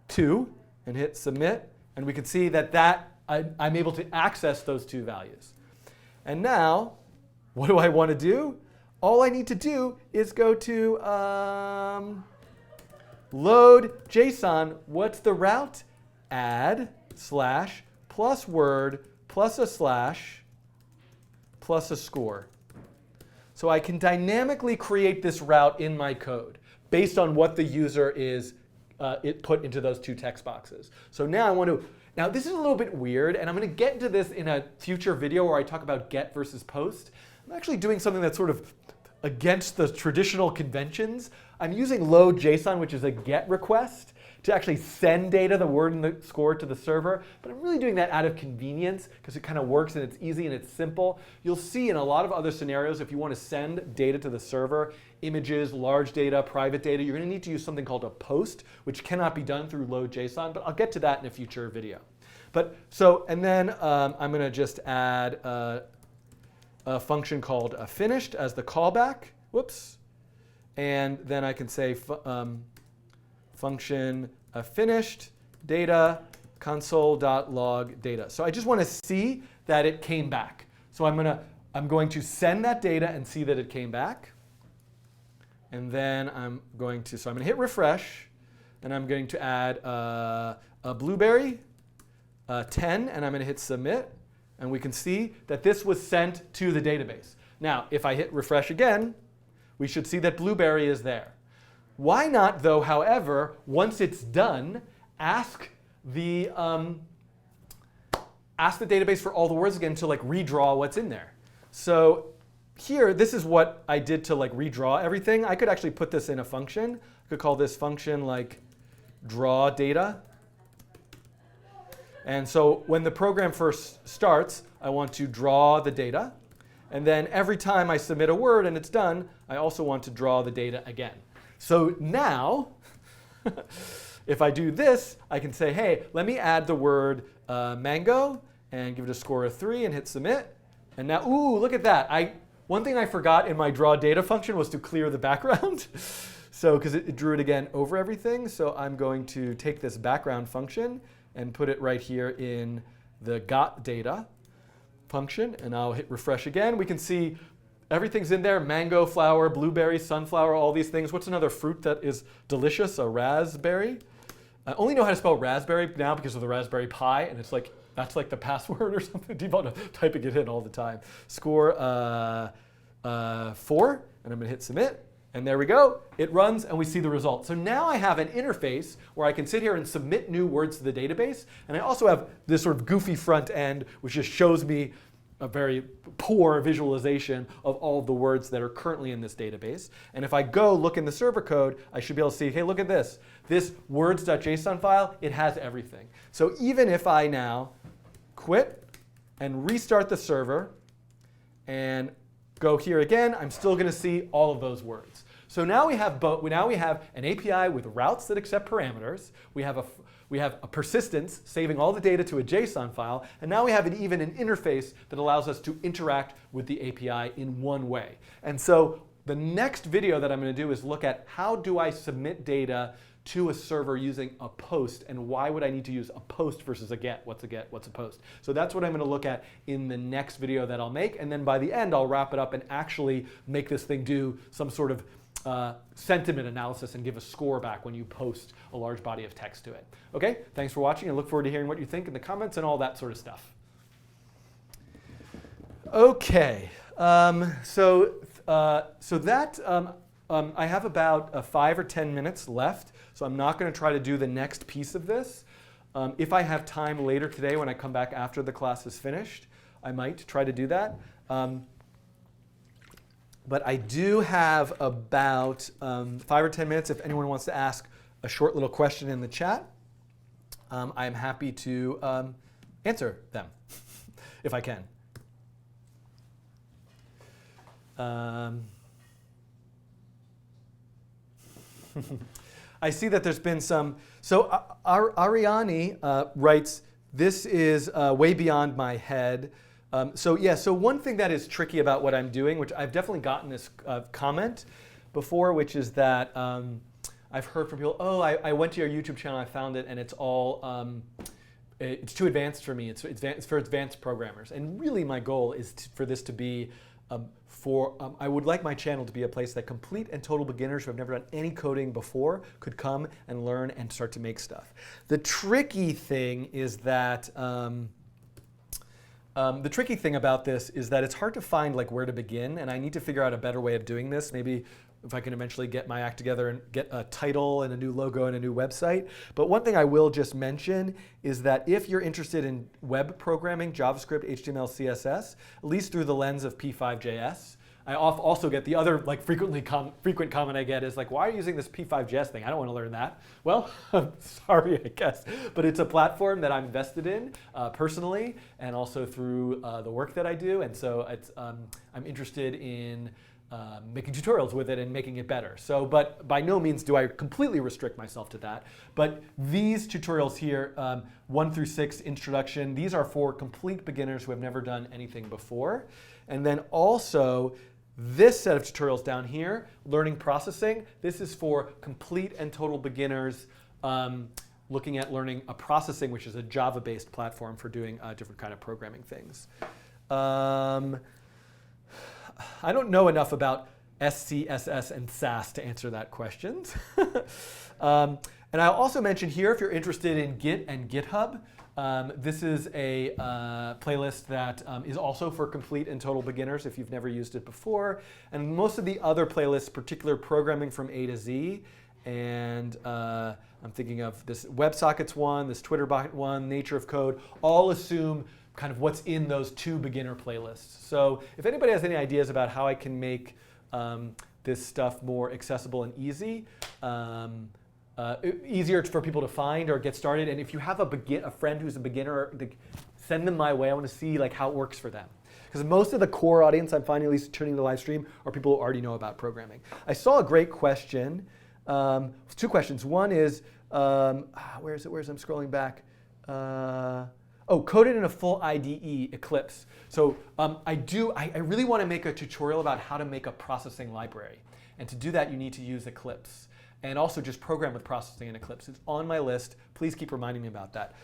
2 and hit submit. And we can see that I'm able to access those two values. And now, what do I want to do? All I need to do is go to load JSON. What's the route? Add slash plus word plus a slash plus a score. So I can dynamically create this route in my code based on what the user is put into those two text boxes. So now I want to, now this is a little bit weird, and I'm going to get into this in a future video where I talk about get versus post. I'm actually doing something that's sort of against the traditional conventions. I'm using load JSON, which is a GET request, to actually send data, the word and the score, to the server. But I'm really doing that out of convenience because it kind of works and it's easy and it's simple. You'll see in a lot of other scenarios, if you want to send data to the server, images, large data, private data, you're going to need to use something called a post, which cannot be done through load JSON. But I'll get to that in a future video. And then I'm going to just add a function called finished as the callback. Whoops. And then I can say function finished data console.log data. So I just want to see that it came back. So I'm going to send that data and see that it came back. And then I'm going to hit refresh, and I'm going to add a blueberry 10, and I'm going to hit submit. And we can see that this was sent to the database. Now, if I hit refresh again, we should see that blueberry is there. Why not, though, however, once it's done, ask the database for all the words again to redraw what's in there. So here, this is what I did to redraw everything. I could actually put this in a function. I could call this function draw data. And so when the program first starts, I want to draw the data. And then every time I submit a word and it's done, I also want to draw the data again. So now, if I do this, I can say, hey, let me add the word mango and give it a score of 3 and hit submit. And now, ooh, look at that. One thing I forgot in my draw data function was to clear the background. So because it drew it again over everything. So I'm going to take this background function and put it right here in the got data function. And I'll hit refresh again. We can see everything's in there. Mango, flower, blueberry, sunflower, all these things. What's another fruit that is delicious? A raspberry. I only know how to spell raspberry now because of the Raspberry Pi. And it's that's the password or something. Default typing it in all the time. Score 4. And I'm going to hit submit. And there we go. It runs, and we see the result. So now I have an interface where I can sit here and submit new words to the database. And I also have this sort of goofy front end, which just shows me a very poor visualization of all of the words that are currently in this database. And if I go look in the server code, I should be able to see, hey, look at this. This words.json file, it has everything. So even if I now quit and restart the server and go here again, I'm still going to see all of those words. So now we have an API with routes that accept parameters. We have a persistence saving all the data to a JSON file, and now we have even an interface that allows us to interact with the API in one way. And so the next video that I'm going to do is look at how do I submit data to a server using a post, and why would I need to use a post versus a get? What's a get? What's a post? So that's what I'm going to look at in the next video that I'll make, and then by the end I'll wrap it up and actually make this thing do some sort of sentiment analysis and give a score back when you post a large body of text to it. Okay, thanks for watching, and look forward to hearing what you think in the comments and all that sort of stuff. Okay, I have about 5 or 10 minutes left, so I'm not going to try to do the next piece of this. If I have time later today when I come back after the class is finished, I might try to do that. But I do have about 5 or 10 minutes if anyone wants to ask a short little question in the chat. I'm happy to answer them if I can. I see that there's been some. So Ariani writes, this is way beyond my head. So one thing that is tricky about what I'm doing, which I've definitely gotten this comment before, which is that I've heard from people, oh, I went to your YouTube channel, I found it, and it's all, it's too advanced for me. It's for advanced programmers. And really my goal is for this to be I would like my channel to be a place that complete and total beginners who have never done any coding before could come and learn and start to make stuff. The tricky thing is that the tricky thing about this is that it's hard to find where to begin, and I need to figure out a better way of doing this. Maybe if I can eventually get my act together and get a title and a new logo and a new website. But one thing I will just mention is that if you're interested in web programming, JavaScript, HTML, CSS, at least through the lens of P5.js, I also get the other like frequent comment I get is like, why are you using this P5.js thing? I don't want to learn that. Well, sorry, I guess. But it's a platform that I'm invested in personally and also through the work that I do. And so it's, I'm interested in making tutorials with it and making it better. So, but by no means do I completely restrict myself to that. But these tutorials here, 1 through 6 introduction, these are for complete beginners who have never done anything before. And then also this set of tutorials down here, learning processing, this is for complete and total beginners looking at learning a processing, which is a Java-based platform for doing different kind of programming things. I don't know enough about SCSS and Sass to answer that question. And I'll also mention here, if you're interested in Git and GitHub, this is a playlist that is also for complete and total beginners if you've never used it before. And most of the other playlists, particular programming from A to Z, and I'm thinking of this WebSockets one, this TwitterBot one, Nature of Code, all assume kind of what's in those 2 beginner playlists. So if anybody has any ideas about how I can make this stuff more accessible and easy, easier for people to find or get started, and if you have a friend who's a beginner, send them my way. I want to see like how it works for them. Because most of the core audience I'm finding, at least tuning the live stream, are people who already know about programming. I saw a great question, 2 questions. One is, where is it? I'm scrolling back. Coded in a full IDE, Eclipse. So I really want to make a tutorial about how to make a processing library. And to do that, you need to use Eclipse. And also just program with processing in Eclipse. It's on my list. Please keep reminding me about that.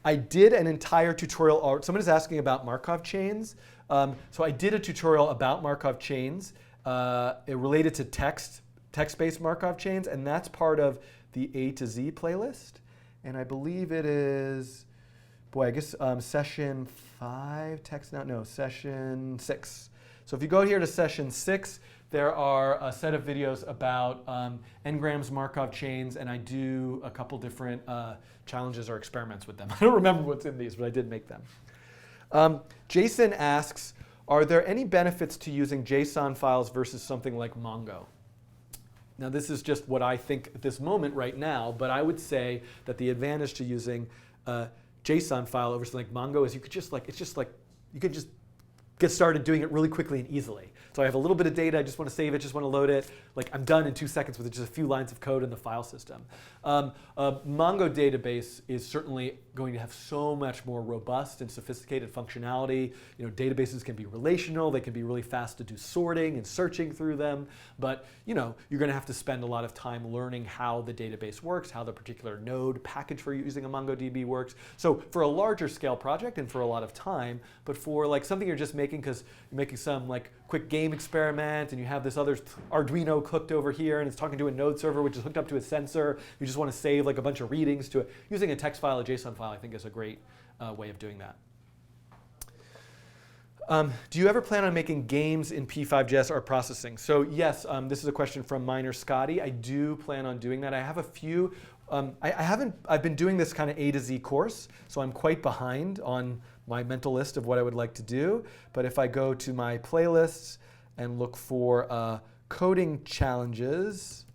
I did an entire tutorial. Someone is asking about Markov chains. So I did a tutorial about Markov chains. It related to text-based Markov chains. And that's part of the A to Z playlist. And I believe it is, I guess session 5, text now, no, session 6. So if you go here to session 6, there are a set of videos about n-grams Markov chains, and I do a couple different challenges or experiments with them. I don't remember what's in these, but I did make them. Jason asks, are there any benefits to using JSON files versus something like Mongo? Now this is just what I think at this moment right now, but I would say that the advantage to using JSON file over something like Mongo is you could just you could just get started doing it really quickly and easily. So I have a little bit of data, I just want to save it, just want to load it. Like I'm done in 2 seconds with just a few lines of code in the file system. A Mongo database is certainly going to have so much more robust and sophisticated functionality. You know, databases can be relational, they can be really fast to do sorting and searching through them, but you know, you're going to have to spend a lot of time learning how the database works, how the particular node package for using a MongoDB works. So for a larger scale project and for a lot of time, but for like something you're just making because you're making some like quick game experiment and you have this other Arduino hooked over here and it's talking to a node server which is hooked up to a sensor, you just want to save like a bunch of readings to it. Using a text file, a JSON file, I think is a great way of doing that. Do you ever plan on making games in P5.js or processing? So yes, this is a question from Miner Scotty. I do plan on doing that. I have a few. I've been doing this kind of A to Z course, so I'm quite behind on my mental list of what I would like to do. But if I go to my playlists and look for coding challenges,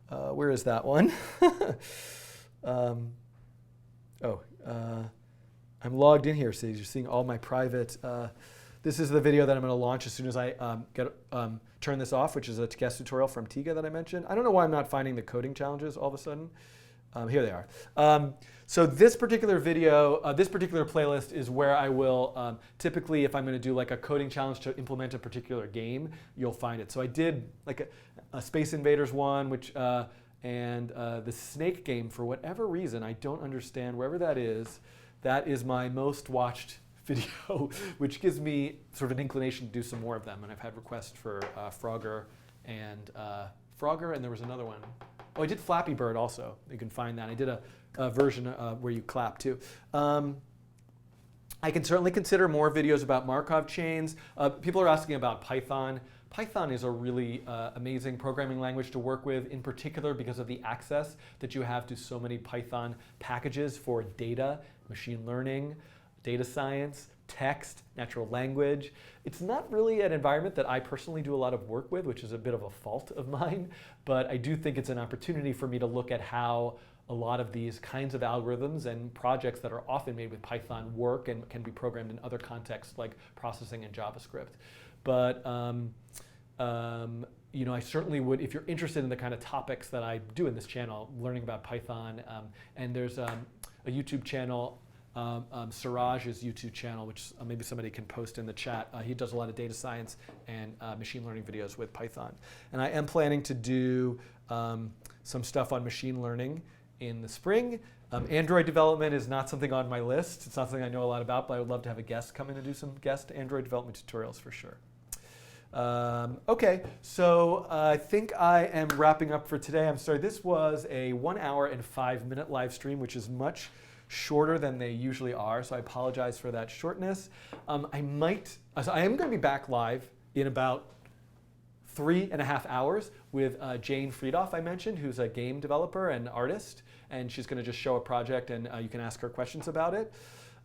where is that one? I'm logged in here, so you're seeing all my private. This is the video that I'm going to launch as soon as I turn this off, which is a guest tutorial from Tiga that I mentioned. I don't know why I'm not finding the coding challenges all of a sudden. Here they are. So this particular video, this particular playlist is where I will typically, if I'm going to do like a coding challenge to implement a particular game, you'll find it. So I did like a Space Invaders one, which and the snake game, for whatever reason, I don't understand, wherever that is my most watched video, which gives me sort of an inclination to do some more of them. And I've had requests for Frogger, and there was another one. Oh, I did Flappy Bird also. You can find that. I did a version where you clap too. I can certainly consider more videos about Markov chains. People are asking about Python. Python is a really amazing programming language to work with, in particular because of the access that you have to so many Python packages for data, machine learning, data science, text, natural language. It's not really an environment that I personally do a lot of work with, which is a bit of a fault of mine, but I do think it's an opportunity for me to look at how a lot of these kinds of algorithms and projects that are often made with Python work and can be programmed in other contexts like processing and JavaScript. But you know, I certainly would, if you're interested in the kind of topics that I do in this channel, learning about Python, and there's a YouTube channel, Siraj's YouTube channel, which maybe somebody can post in the chat. He does a lot of data science and machine learning videos with Python. And I am planning to do some stuff on machine learning in the spring. Android development is not something on my list. It's not something I know a lot about, but I would love to have a guest come in and do some guest Android development tutorials for sure. Okay, so I think I am wrapping up for today. I'm sorry, this was a 1 hour and 5 minute live stream, which is much shorter than they usually are, so I apologize for that shortness. So I am going to be back live in about 3.5 hours with Jane Friedoff, I mentioned, who's a game developer and artist, and she's going to just show a project and you can ask her questions about it.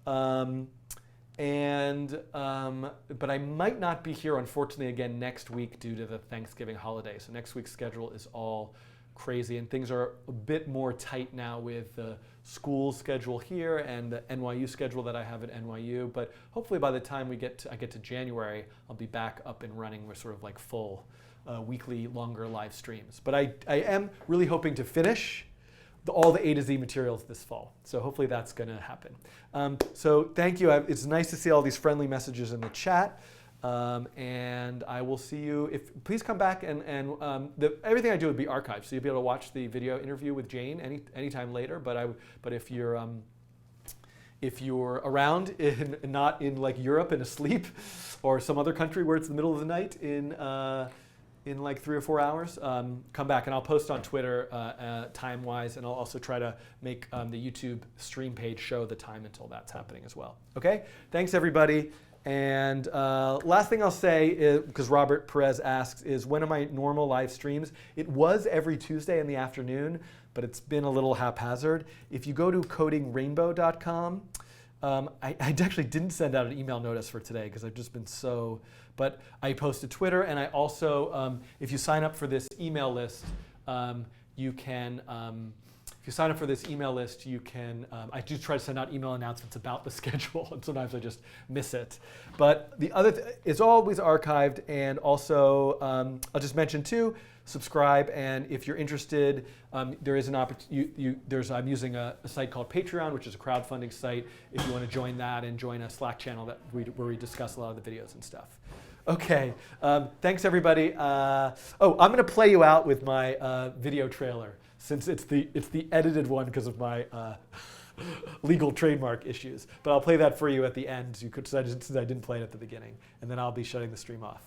But I might not be here, unfortunately, again next week due to the Thanksgiving holiday. So next week's schedule is all crazy, and things are a bit more tight now with the school schedule here and the NYU schedule that I have at NYU. But hopefully by the time I get to January, I'll be back up and running with sort of like full weekly, longer live streams. But I am really hoping to finish all the A to Z materials this fall. So hopefully that's going to happen. So thank you. It's nice to see all these friendly messages in the chat. And I will see you. Please come back and everything I do would be archived, so you'll be able to watch the video interview with Jane anytime later. But if you're around, not in like Europe and asleep, or some other country where it's the middle of the night in like 3 or 4 hours, come back, and I'll post on Twitter time-wise, and I'll also try to make the YouTube stream page show the time until that's happening as well. Okay, thanks everybody. And last thing I'll say, is, because Robert Perez asks, is when are my normal live streams? It was every Tuesday in the afternoon, but it's been a little haphazard. If you go to codingrainbow.com, I actually didn't send out an email notice for today because I've just been so, but I posted Twitter, and I also, if you sign up for this email list, you can, if you sign up for this email list, you can, I do try to send out email announcements about the schedule, and sometimes I just miss it. But the other, it's always archived, and also, I'll just mention too, subscribe, and if you're interested, there is an opportunity, I'm using a site called Patreon, which is a crowdfunding site, if you want to join that and join a Slack channel where we discuss a lot of the videos and stuff. Okay, thanks everybody. I'm going to play you out with my video trailer, since it's the edited one because of my legal trademark issues. But I'll play that for you at the end, since I didn't play it at the beginning, and then I'll be shutting the stream off.